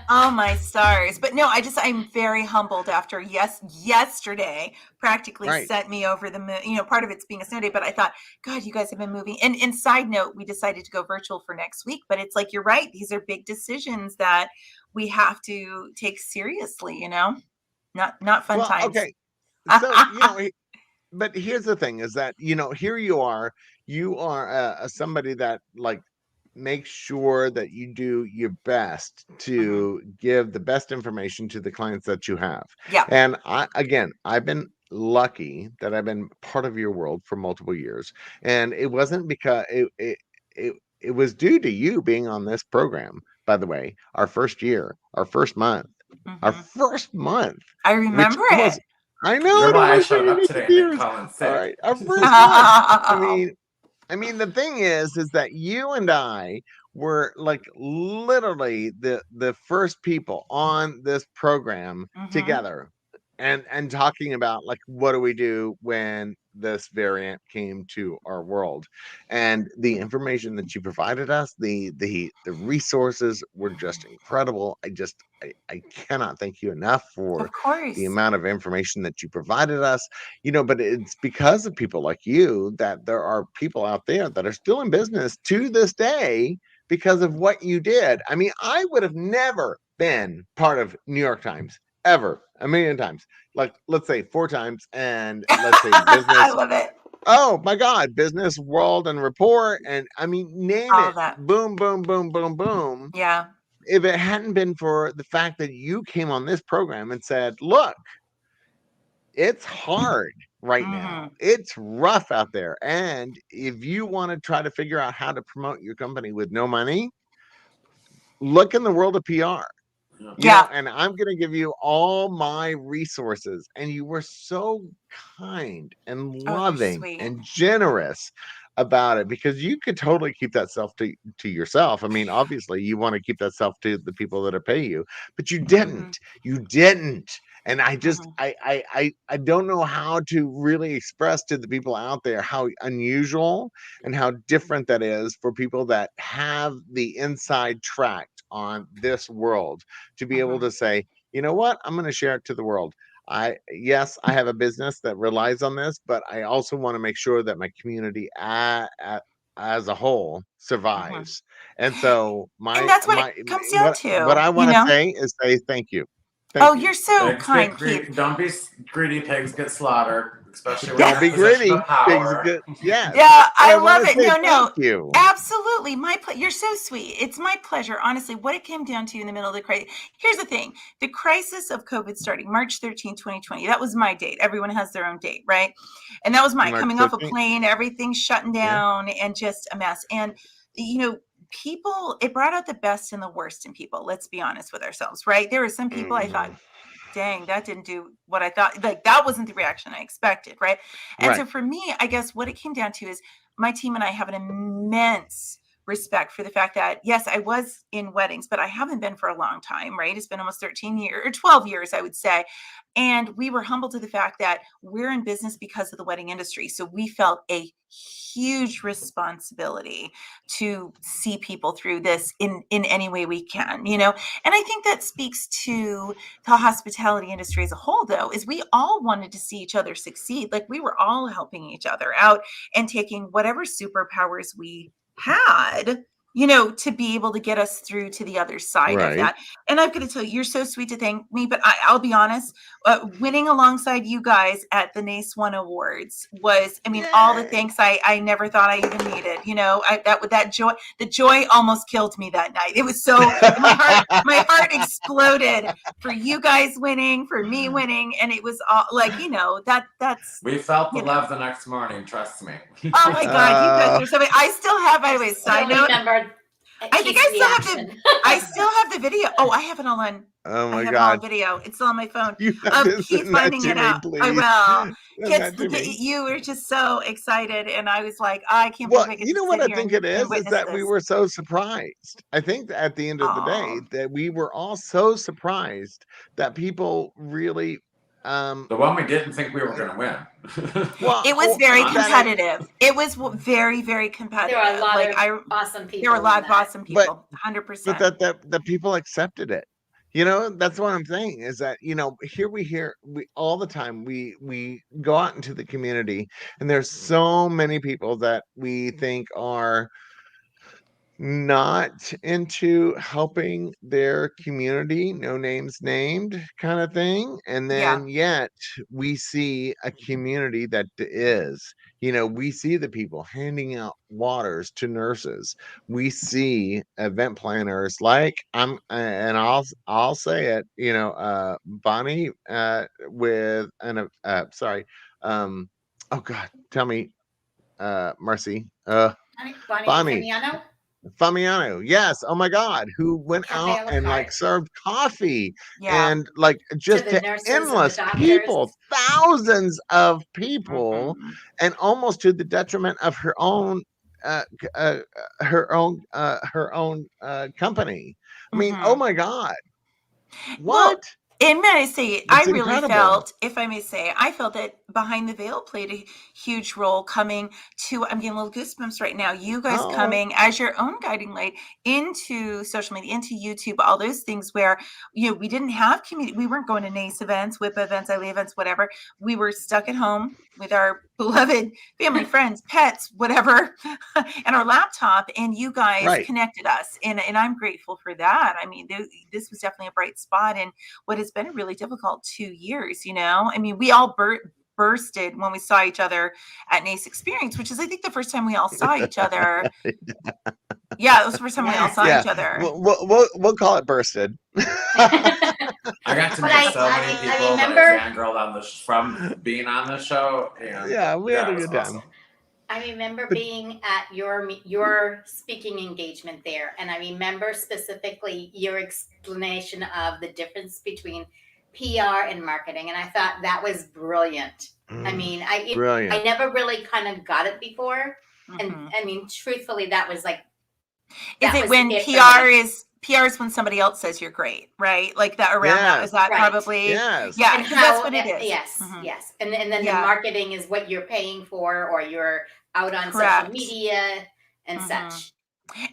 Oh my stars. But no, I'm very humbled after yesterday practically sent me over the moon. Part of it's being a snow day, but I thought, God, you guys have been moving. And side note, we decided to go virtual for next week, but it's you're right. These are big decisions that we have to take seriously, not fun times. Okay. So, but here's the thing is that, here you are somebody that make sure that you do your best to give the best information to the clients that you have. Yeah. And I've been lucky that I've been part of your world for multiple years. And it wasn't because it was due to you being on this program, by the way, our first year, our first month. I remember it. I know. You're why I showed up today. All right. Our first month. I mean, the thing is that you and I were literally the first people on this program together and talking about what do we do when this variant came to our world, and the information that you provided us, the resources were just incredible. I cannot thank you enough for the amount of information that you provided us, but it's because of people like you that there are people out there that are still in business to this day because of what you did. I mean, I would have never been part of New York Times ever, a million times, let's say 4 times, and let's say business. I love it. Oh my God, Business, World, and Report, and I mean, name all it. That. Boom, boom, boom, boom, boom. Yeah. If it hadn't been for the fact that you came on this program and said, look, it's hard right now. It's rough out there. And if you want to try to figure out how to promote your company with no money, look in the world of PR. And I'm going to give you all my resources. And you were so kind and loving and generous about it, because you could totally keep that self to yourself. I mean, obviously you want to keep that self to the people that are paying you, but you didn't. You didn't. And I just Mhm. I don't know how to really express to the people out there how unusual and how different that is for people that have the inside track on this world to be able Mhm. to say, you know what, I'm going to share it to the world. Yes, I have a business that relies on this, but I also want to make sure that my community as a whole Mhm. survives. And so And that's what it comes down what to, I you want to know? say is say thank you. Oh, Thank you. you're so Pigs get kind, greedy. Keith. Don't be greedy. Pigs get slaughtered, especially when Don't you're in be a position greedy. of Pigs power. good. Yes. Yeah, But I I want love to it. say No, thank no, you. absolutely. You're so sweet. It's my pleasure. Honestly, what it came down to in the middle of the crisis. Here's the thing: the crisis of COVID starting March 13, 2020. That was my date. Everyone has their own date, right? And that was my March coming off a 13th. plane, everything shutting Yeah. down, and just a mess. And people, it brought out the best and the worst in people. Let's be honest with ourselves, right? There were some people I thought, Mhm. dang, that didn't do what I thought. Like, that wasn't the reaction I expected, right? And Right. so for me, I guess what it came down to is my team and I have an immense respect for the fact that, yes, I was in weddings, but I haven't been for a long time, right? It's been almost 13 years or 12 years, I would say. And we were humbled to the fact that we're in business because of the wedding industry. So we felt a huge responsibility to see people through this in any way we can, you know? And I think that speaks to the hospitality industry as a whole, though, is we all wanted to see each other succeed. Like, we were all helping each other out and taking whatever superpowers we had, to be able to get us through to the other side of Right. that. And I'm going to tell you, you're so sweet to thank me, but I'll be honest, winning alongside you guys at the NACE One Awards was, I mean, all the Yay. thanks I never thought I even needed. That joy, the joy almost killed me that night. It was so, my heart exploded for you guys winning, for me winning, and it was all like, that's We felt the you know. love the next morning. Trust me. Oh my God, you guys are so. I still have, by the way, side Still note. remember I think Keith's I still have reaction. I still have the video. Oh, I have it all on. Oh I my have it all on God. video. It's still on my phone You have of to Keith send that finding to it me, out. I please. will. Send Kids, that to me. you were just so excited, and I was like, I can't Well, believe I get you to know what sit I here think it and is witness that we this. were so surprised. I think that at the end of the day Oh, that we were all so surprised that people really The one we didn't think we were going to win. well it was very Honestly. competitive. It was very, very competitive. There were a lot Like of awesome there were a people lot in of that. awesome but people. 100%. that the people accepted it. That's what I'm saying is that here we all the time we go out into the community and there's so many people that we think are not into helping their community, no names named kind of thing. And Yeah. then yet we see a community that is, we see the people handing out waters to nurses. We see event planners like and I'll say it, Bonnie with an sorry, oh God, tell me, Marcy, Bonnie Bonnie. Famiano, Famiano, yes. Oh my God, who went Cafe out a la and carte, served coffee Yeah. and like to just the to nurses and the endless doctors. people, thousands of people, Mhm. and almost to the detriment of her own, company. I mean, oh Mhm. my God, Well, what? and may I say, I It's really incredible. felt, if I may say, I felt that Behind the Veil played a huge role coming to, I'm getting little goosebumps right now. You guys Oh, coming as your own guiding light into social media, into YouTube, all those things where, we didn't have community. We weren't going to NACE events, WIP events, ILE events, whatever. We were stuck at home with our beloved family, friends, pets, whatever, and our laptop, and you guys right. connected us. And I'm grateful for that. I mean, this was definitely a bright spot in what has been a really difficult 2 years. I mean, we all bursted when we saw each other at NACE Experience, which is, I think, the first time we all saw each other. Yeah, it was the first time we all Yes. saw Yeah, each other. we'll call it bursted. I got to But meet so many I people that I remember fangirled on from being on the show, and Yeah, we had yeah, a it was good time. awesome. I remember But being at your speaking engagement there, and I remember specifically your explanation of the difference between PR and marketing, and I thought that was brilliant. I mean, I brilliant. never really kind of got it before, and Mhm. I mean, truthfully, that was like Is that it was when it for PR me. is PR is when somebody else says you're great, right? Like that around that. Yes. Is that Right. probably? Yes. Yeah, And because that's how, what it is. yes, Mhm. yes. And then the Yeah. marketing is what you're paying for, or you're out on Correct. social media and Mhm. such.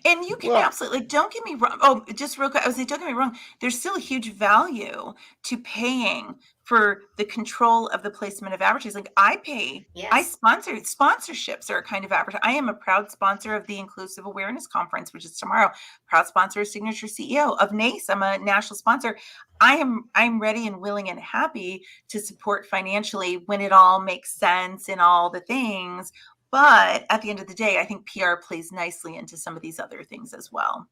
And you can Well, absolutely, don't get me wrong. Oh, just real quick, I was saying, don't get me wrong. There's still a huge value to paying for the control of the placement of advertising. Like I Yes. sponsor sponsorships are a kind of advertising. I am a proud sponsor of the Inclusive Awareness Conference, which is tomorrow. Proud sponsor, signature CEO of NACE. I'm a national sponsor. I'm ready and willing and happy to support financially when it all makes sense and all the things. But at the end of the day, I think PR plays nicely into some of these other things as well.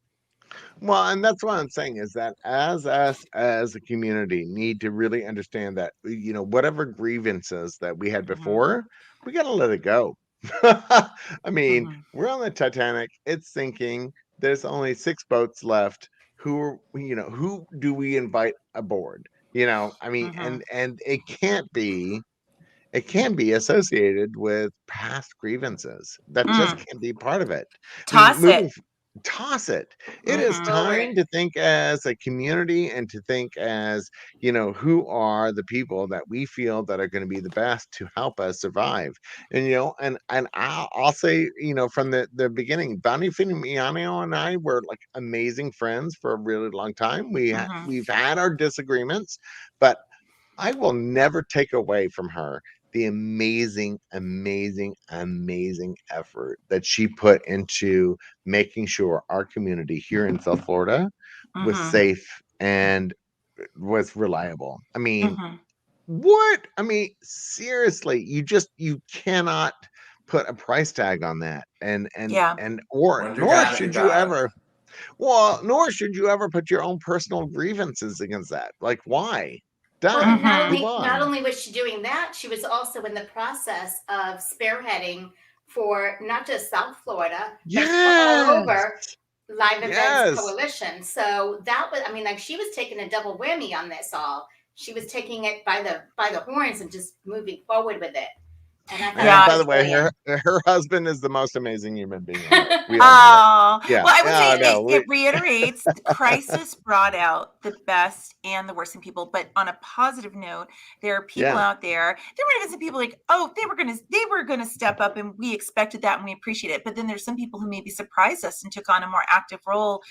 Well, and that's what I'm saying is that as us as a community need to really understand that, whatever grievances that we had Mhm. before, we got to let it go. I mean, Mhm. we're on the Titanic, it's sinking. There's only 6 boats left. Who do we invite aboard? I mean, Mhm. and it can be associated with past grievances. That just Mm. can't be part of it. I mean, Toss it. toss it. It is Mhm. time to think as a community and to think as, who are the people that we feel that are going to be the best to help us survive. And I'll say, from the beginning, Bounty Finiano and I were like amazing friends for a really long time. Mhm. We've had our disagreements, but I will never take away from her the amazing, amazing, amazing effort that she put into making sure our community here in South Florida was Mhm. safe and was reliable. I mean, Mhm. what? I mean, seriously, you cannot put a price tag on that. Yeah. When you got it, you got it. Nor should you ever put your own personal grievances against that. Like, why? Well, Done. and Mhm. Move not on. only was she doing that, she was also in the process of spearheading for not just South Florida, but for all Yes. over Live Events Yes. Coalition. So that was, I mean, like she was taking a double whammy on this all. She was taking it by the horns and just moving forward with it. And I thought And that by was the way, brilliant. her husband is the most amazing human being on earth. We all know it. Oh, Yeah. well, I would say No, it reiterates the crisis brought out the best and the worst in people. But on a positive note, there are people yeah. out there. There might have been some people like, oh, they were gonna step up, and we expected that and we appreciate it. But then there's some people who maybe surprised us and took on a more active role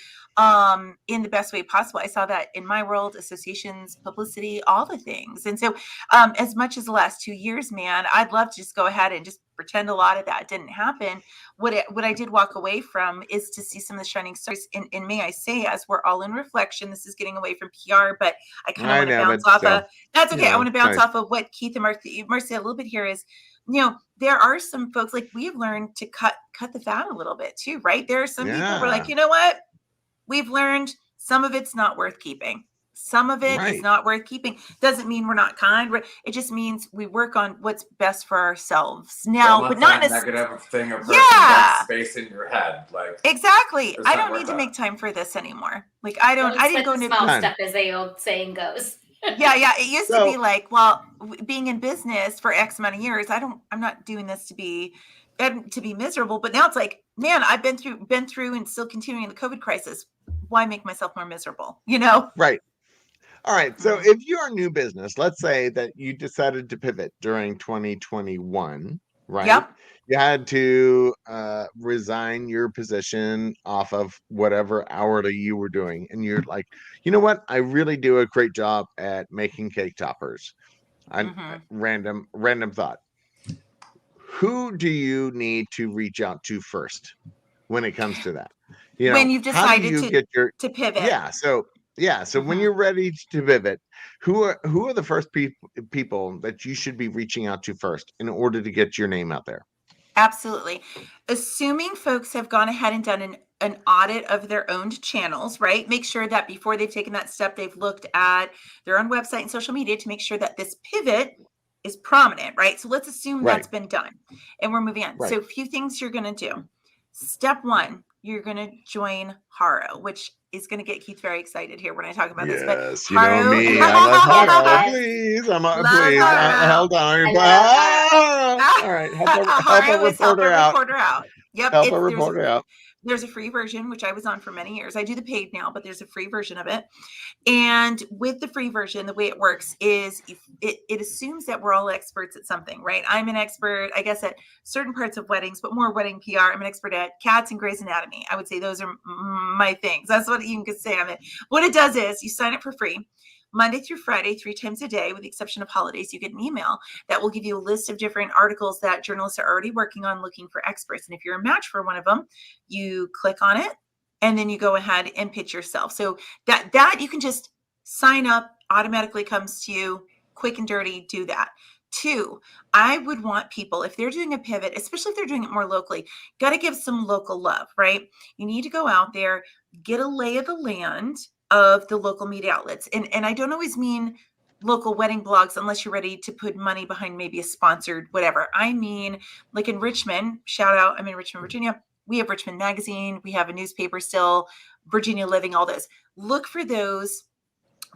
in the best way possible. I saw that in my world, associations, publicity, all the things. And so as much as the last 2 years, man, I'd love to just go ahead and just pretend a lot of that didn't happen. What I did walk away from is to see some of the shining stars. And may I say, as we're all in reflection, this is getting away from PR, but I kind of I want to know, bounce but off still, of, that's okay. I want to bounce nice. off of what Keith and Marcy a little bit here is, there are some folks, like we've learned to cut the fat a little bit too, right? There are some people who are like, Yeah. you know what? We've learned some of it's not worth keeping. Some of it is Right. not worth keeping. Doesn't mean we're not kind. It just means we work on what's best for ourselves now, Don't but let not that necessarily. negative thing or person Yeah, get space in your head. Like, exactly. it's I not don't need worth to it. make time for this anymore. Like I Don't didn't sweat go the into small Done. stuff, as the old saying goes. yeah. It used to So be like, well, being in business for X amount of years, I'm not doing this to be miserable. But now it's like, man, I've been through and still continuing the COVID crisis. Why make myself more miserable? right. All right. So Mhm. if you're a new business, let's say that you decided to pivot during 2021, right? Yep. You had to resign your position off of whatever hourly you were doing. And you're like, you know what? I really do a great job at making cake toppers. Mhm. Random thought. Who do you need to reach out to first when it comes to that? When you've How do decided you get your to pivot. yeah, so when Mhm. you're ready to pivot, who are the first people that you should be reaching out to first in order to get your name out there? Absolutely. Assuming folks have gone ahead and done an audit of their owned channels, right? Make sure that before they've taken that step, they've looked at their own website and social media to make sure that this pivot is prominent, right? So let's assume Right, that's been done and we're moving on. right. So a few things you're going to do. Step one, you're going to join Haro, which is going to get Keith very excited here when I talk about this. But Yes, you know Haro, me. I love Haro. Yes. Please, love please. Haro. Hold on. I love All right, help a Haro is help reporter a out. reporter out. Yep, Help a reporter out. There's a free version, which I was on for many years. I do the paid now, but there's a free version of it. And with the free version, the way it works is it assumes that we're all experts at something, right? I'm an expert, I guess, at certain parts of weddings, but more wedding PR. I'm an expert at cats and Grey's Anatomy. I would say those are my things. That's what you can say. What it does is you sign up for free. Monday through Friday, 3 times a day, with the exception of holidays, you get an email that will give you a list of different articles that journalists are already working on looking for experts. And if you're a match for one of them, you click on it and then you go ahead and pitch yourself. So that you can just sign up, automatically comes to you, quick and dirty, do that. 2, I would want people, if they're doing a pivot, especially if they're doing it more locally, got to give some local love, right? You need to go out there, get a lay of the land of the local media outlets. And I don't always mean local wedding blogs unless you're ready to put money behind maybe a sponsored whatever. I mean, like in Richmond, shout out, I'm in Richmond, Virginia. We have Richmond Magazine. We have a newspaper still, Virginia Living, all those. Look for those.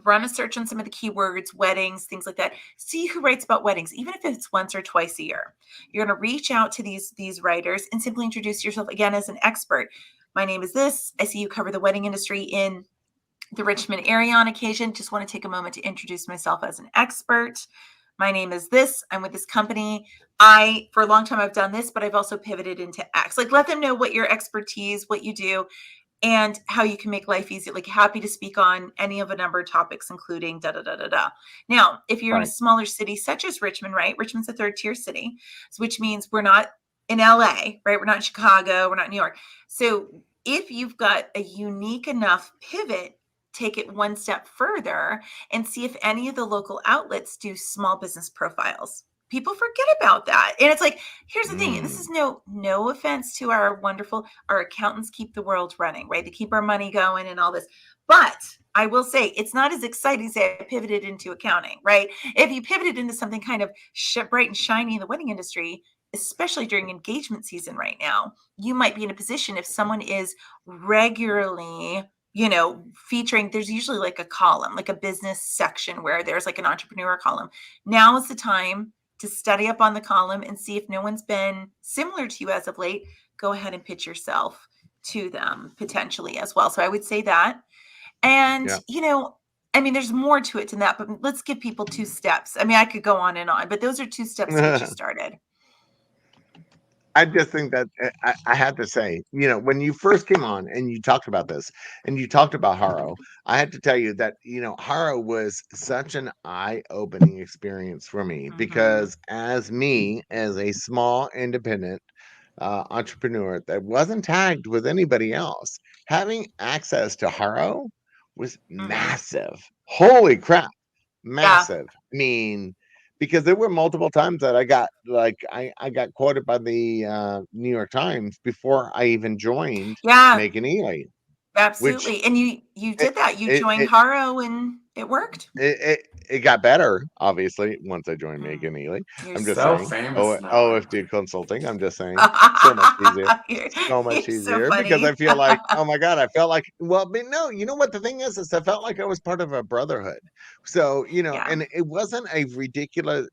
Run a search on some of the keywords, weddings, things like that. See who writes about weddings, even if it's once or twice a year. You're going to reach out to these writers and simply introduce yourself again as an expert. My name is this. I see you cover the wedding industry in the Richmond area on occasion. Just want to take a moment to introduce myself as an expert. My name is this. I'm with this company. For a long time, I've done this, but I've also pivoted into X. Like, let them know what your expertise, what you do, and how you can make life easy. Like, happy to speak on any of a number of topics, including da da da da da. Now, if you're in a smaller city such as Richmond, right? Richmond's a 3rd-tier city, which means we're not in LA, right? We're not in Chicago. We're not in New York. So if you've got a unique enough pivot, take it one step further and see if any of the local outlets do small business profiles. People forget about that. And it's like, here's the thing. This is no offense to our accountants keep the world running, right? They keep our money going and all this. But I will say it's not as exciting as I pivoted into accounting, right? If you pivoted into something kind of bright and shiny in the wedding industry, especially during engagement season right now, you might be in a position if someone is regularly featuring, there's usually like a column, like a business section where there's like an entrepreneur column. Now is the time to study up on the column and see if no one's been similar to you as of late. Go ahead and pitch yourself to them potentially as well. So I would say that. And, there's more to it than that, but let's give people 2 steps. I mean, I could go on and on, but those are 2 steps to get you started. I just think that I had to say, when you first came on and you talked about this and you talked about Haro, I had to tell you that, Haro was such an eye-opening experience for me because as a small independent entrepreneur that wasn't tagged with anybody else, having access to Haro was massive. Holy crap. Massive. Yeah. I mean, because there were multiple times that I got I got quoted by the New York Times before I even joined Meghan Ely. Absolutely. And you did that. You joined Haro and it worked. It got better, obviously, once I joined Meghan Ely. I'm just saying. Famous OFD Consulting. I'm just saying. So much easier. So much easier. So because I feel like, oh my God, I felt like, well, but no, you know what the thing is I felt like I was part of a brotherhood. So, and it wasn't a ridiculous,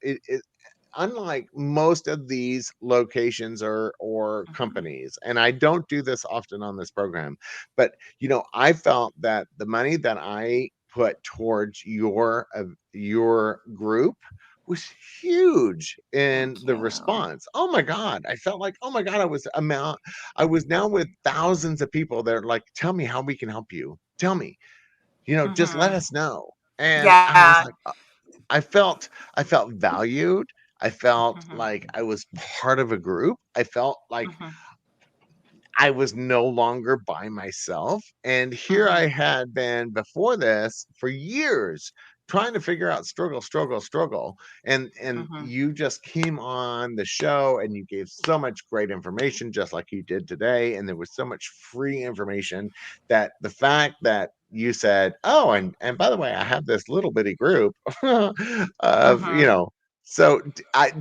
unlike most of these locations or companies, and I don't do this often on this program, but I felt that the money that I put towards your group was huge in the response. Oh my God. I felt like, oh my God, I was now with thousands of people that are like, tell me how we can help you. Tell me, just let us know. And I was like, I felt valued. I felt like I was part of a group. I felt like I was no longer by myself. And here I had been before this for years trying to figure out struggle. And you just came on the show and you gave so much great information, just like you did today. And there was so much free information that the fact that you said, oh, and by the way, I have this little bitty group of, so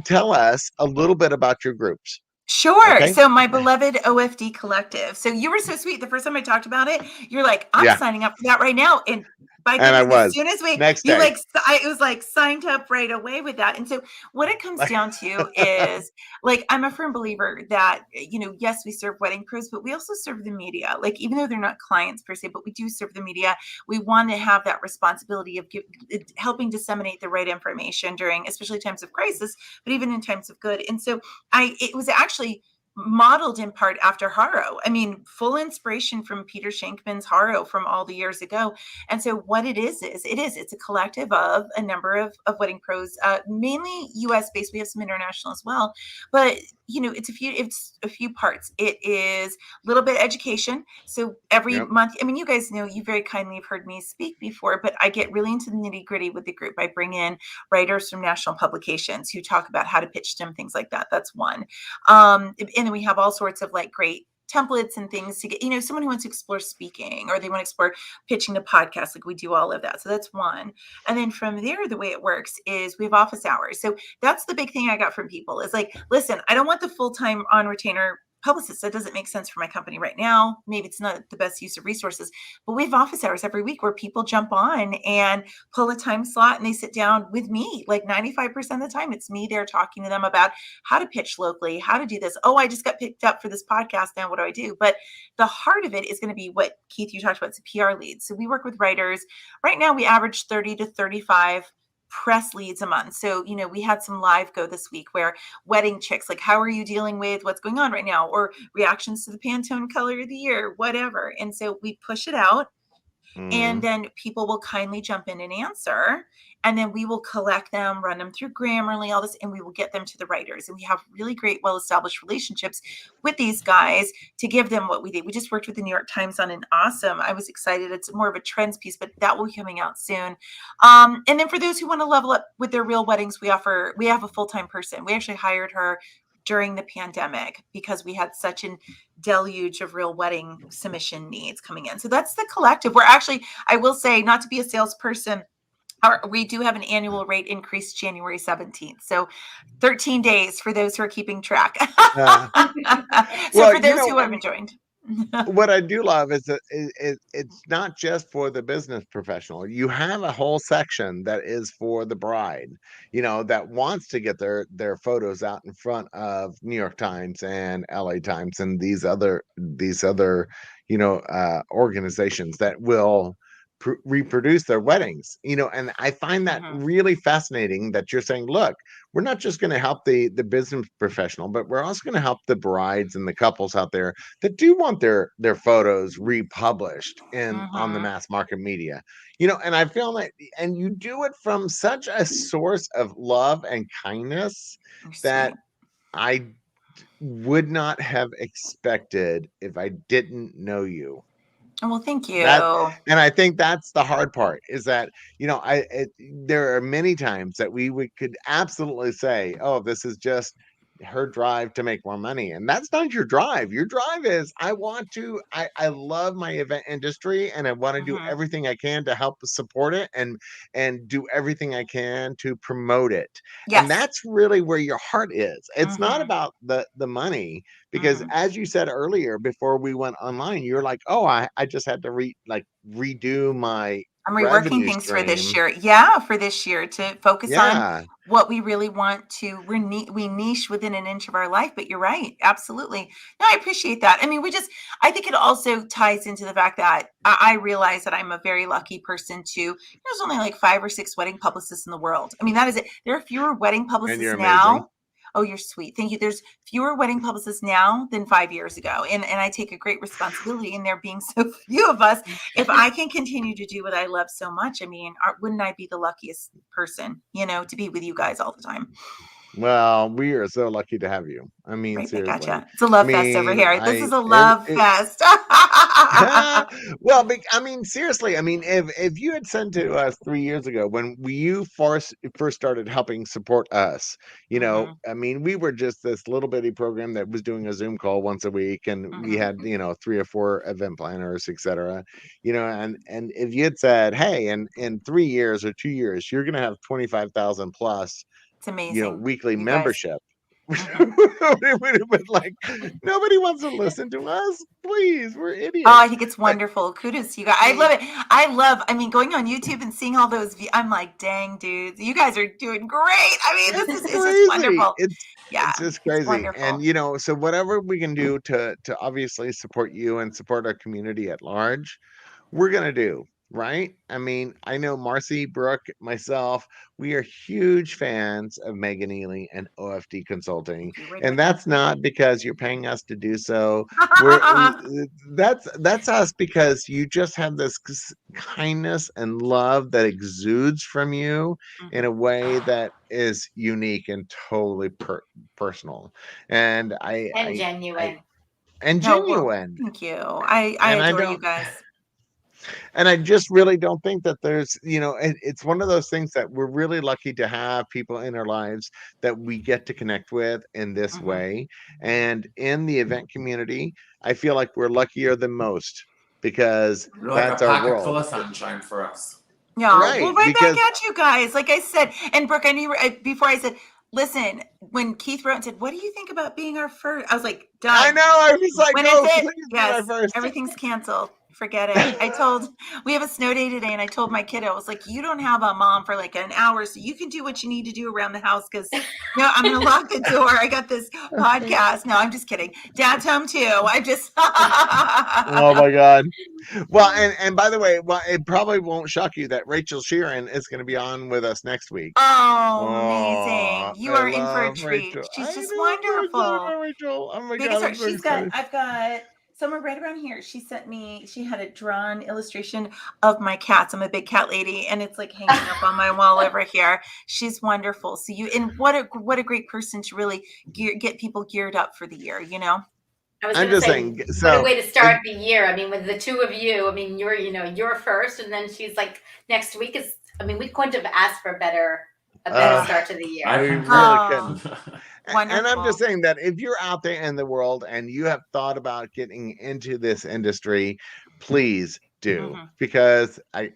tell us a little bit about your groups. Sure. Okay. So my beloved OFD collective. So you were so sweet. The first time I talked about it, you're like, I'm signing up for that right now. And By And I goodness, as was. soon as Next you day. it was like signed up right away with that. And so what it comes down to is like, I'm a firm believer that, yes, we serve wedding pros, but we also serve the media. Like, even though they're not clients per se, but we do serve the media. We want to have that responsibility of helping disseminate the right information during, especially times of crisis, but even in times of good. And so it was actually modeled in part after Haro. I mean, full inspiration from Peter Shankman's Haro from all the years ago. And so what it's a collective of a number of wedding pros, mainly US based. We have some international as well, but it's a few parts. It is a little bit education. So every Yep. month, I mean, you guys know, you very kindly have heard me speak before, but I get really into the nitty gritty with the group. I bring in writers from national publications who talk about how to pitch them, things like that. That's one. And then we have all sorts of like great templates and things to get, someone who wants to explore speaking, or they want to explore pitching the podcast. Like, we do all of that. So that's one. And then from there, the way it works is we have office hours. So that's the big thing I got from people is like, listen, I don't want the full-time on retainer publicist. That doesn't make sense for my company right now. Maybe it's not the best use of resources, but we have office hours every week where people jump on and pull a time slot and they sit down with me. Like 95% of the time, it's me there talking to them about how to pitch locally, how to do this. Oh, I just got picked up for this podcast. Now what do I do? But the heart of it is going to be what Keith, you talked about, it's a PR lead. So we work with writers. Right now we average 30 to 35 press leads a month. So, we had some live go this week where wedding chicks, like, how are you dealing with what's going on right now? Or reactions to the Pantone color of the year, whatever. And so we push it out. And then people will kindly jump in and answer. And then we will collect them, run them through Grammarly, all this, and we will get them to the writers. And we have really great, well-established relationships with these guys to give them what we did. We just worked with the New York Times on an awesome, I was excited. It's more of a trends piece, but that will be coming out soon. And then for those who want to level up with their real weddings, we have a full-time person. We actually hired her during the pandemic because we had such an deluge of real wedding submission needs coming in. So that's the collective. We're actually, I will say, not to be a salesperson, we do have an annual rate increase January 17th. So 13 days for those who are keeping track. Well, For those who haven't joined. What I do love is that it's not just for the business professional. You have a whole section that is for the bride, that wants to get their photos out in front of New York Times and LA Times and these other organizations that will reproduce their weddings, and I find that really fascinating that you're saying, look, we're not just going to help the business professional, but we're also going to help the brides and the couples out there that do want their photos republished on the mass market media, and I feel like, and you do it from such a source of love and kindness that I would not have expected if I didn't know you. Well, thank you. And I think that's the hard part is that, there are many times that we could absolutely say, oh, this is just her drive to make more money. And that's not your drive. Your drive is, I love my event industry and I want to do everything I can to help support it and do everything I can to promote it. Yes. And that's really where your heart is. It's not about the money. Because as you said earlier, before we went online, you're like, oh, I just had to redo my I'm reworking things for this year. Yeah, for this year to focus on what we really want to. We niche within an inch of our life, but you're right. Absolutely. No, I appreciate that. I mean, I think it also ties into the fact that I realize that I'm a very lucky person there's only like 5 or 6 wedding publicists in the world. I mean, that is it. There are fewer wedding publicists now. Oh, you're sweet. Thank you. There's fewer wedding publicists now than 5 years ago. And I take a great responsibility in there being so few of us. If I can continue to do what I love so much, I mean, wouldn't I be the luckiest person, to be with you guys all the time? Well, we are so lucky to have you. I mean, right, seriously. Gotcha. It's a love fest over here. This is a love fest. Well, I mean, seriously. I mean, if you had said to us 3 years ago when you first started helping support us, I mean, we were just this little bitty program that was doing a Zoom call once a week, and we had 3 or 4 event planners, etc. And if you had said, hey, in 3 years or 2 years, you're going to have 25,000 plus. It's amazing. Weekly membership. It would have been like, nobody wants to listen to us. Please, we're idiots. Oh, I think it's wonderful. Kudos to you guys. I love it. I mean, going on YouTube and seeing all those, I'm like, dang, dudes, you guys are doing great. I mean, It's it's crazy. just wonderful. It's just crazy. wonderful. And so whatever we can do to obviously support you and support our community at large, we're gonna do, right? I mean, I know Marcy, Brooke, myself, we are huge fans of Meghan Ely and OFD Consulting. You're right And with that's not because you're paying us to do so. That's us, because you just have this kindness and love that exudes from you in a way that is unique and totally personal. And And genuine. genuine. Thank you. I And I adore you don't- guys. And I just really don't think that there's, it's one of those things that we're really lucky to have people in our lives that we get to connect with in this Mhm. way. And in the event community, I feel like we're luckier than most, because You're like that's a our pocket world. full of sunshine for us. Yeah, Right, well, right because- back at you guys. Like I said, and Brooke, I knew before I said, listen, when Keith wrote and said, "What do you think about being our first?" I was like, done. I know. I was like, When oh, is it? please be my Yes, first. everything's canceled. Forget it. We have a snow day today, and I told my kiddo, I was like, you don't have a mom for like an hour, so you can do what you need to do around the house, because I'm going to lock the door. I got this podcast. No, I'm just kidding. Dad's home too. I just. Oh my God. Well, and by the way, it probably won't shock you that Rachel Sheeran is going to be on with us next week. Oh, amazing. You I are in for a love treat. Rachel. She's I just know, I'm so excited wonderful. about Rachel. Oh my Biggest God, I'm heart. so excited. I've got somewhere right around here. She had a drawn illustration of my cats. I'm a big cat lady, and it's like hanging up on my wall over here. She's wonderful. So what a great person to really get people geared up for the year, I was I'm going to just say, saying, what so a way to start the year. I mean, with the two of you, I mean, you're first, and then she's like, next week is, I mean, we couldn't have asked for a better start to the year. I really Oh. couldn't. Wonderful. And I'm just saying that if you're out there in the world and you have thought about getting into this industry, please do. Mhm. Because I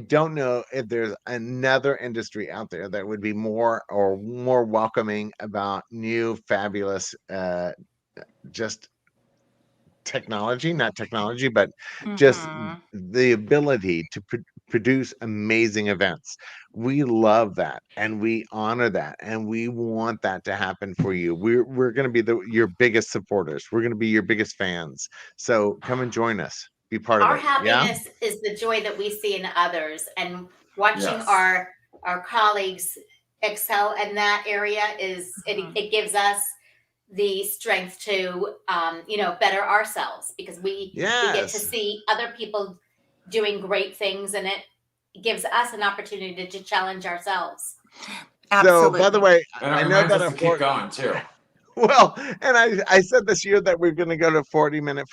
don't know if there's another industry out there that would be more welcoming about new, fabulous, just not technology, but just Mhm. the ability to produce amazing events. We love that, and we honor that, and we want that to happen for you. We're going to be your biggest supporters. We're going to be your biggest fans. So come and join us. Be part Our of it. Yeah. happiness is the joy that we see in others, and watching Yes. our colleagues excel in that area it gives us the strength to better ourselves, because we get to Yes. see other people doing great things, and it gives us an opportunity to challenge ourselves. Absolutely. So, by the way, And it I know reminds that us to keep going too. well, and I said this year that we're going to go to 40-minute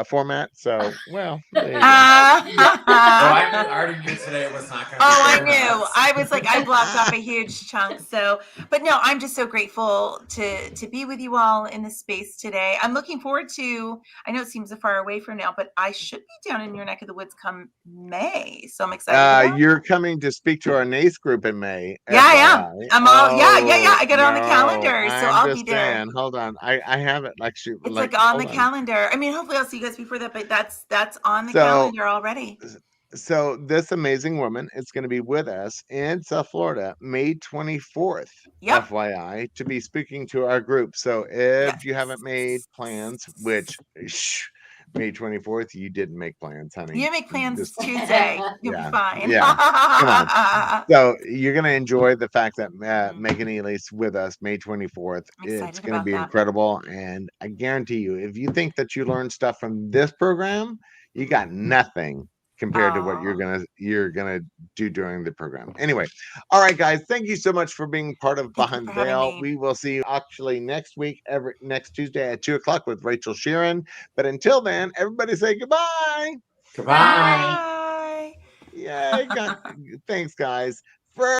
format. So, well, there you go. I already knew today was not going to be. Oh, I 30 knew. minutes. I was like, I blocked off a huge chunk. So, but no, I'm just so grateful to be with you all in this space today. I'm looking forward to, I know it seems a far away from now, but I should be down in your neck of the woods come May. So I'm excited. You're coming to speak to our NACE group in May. Yeah, I am. FYI. I'm all, yeah. I got it on the no, calendar. So I'm I'll just be there. saying, hold on. I have it It's like on the calendar. I mean, hopefully I'll see you guys before that, but that's on the calendar already. So this amazing woman is going to be with us in South Florida, May 24th, Yep. FYI, to be speaking to our group. So if you haven't made plans, which May 24th, you didn't make plans, honey. You make plans Tuesday. You'll be fine. Yeah. So you're going to enjoy the fact that Meghan Ely's with us May 24th. It's going to be incredible. And I guarantee you, if you think that you learned stuff from this program, you got nothing compared to what you're gonna do during the program. Anyway, all right, guys, thank you so much for being part of Behind the Veil. We will see you actually next week, next Tuesday at 2:00 with Rachel Sheeran. But until then, everybody say goodbye. Goodbye. Yay! Thanks, guys.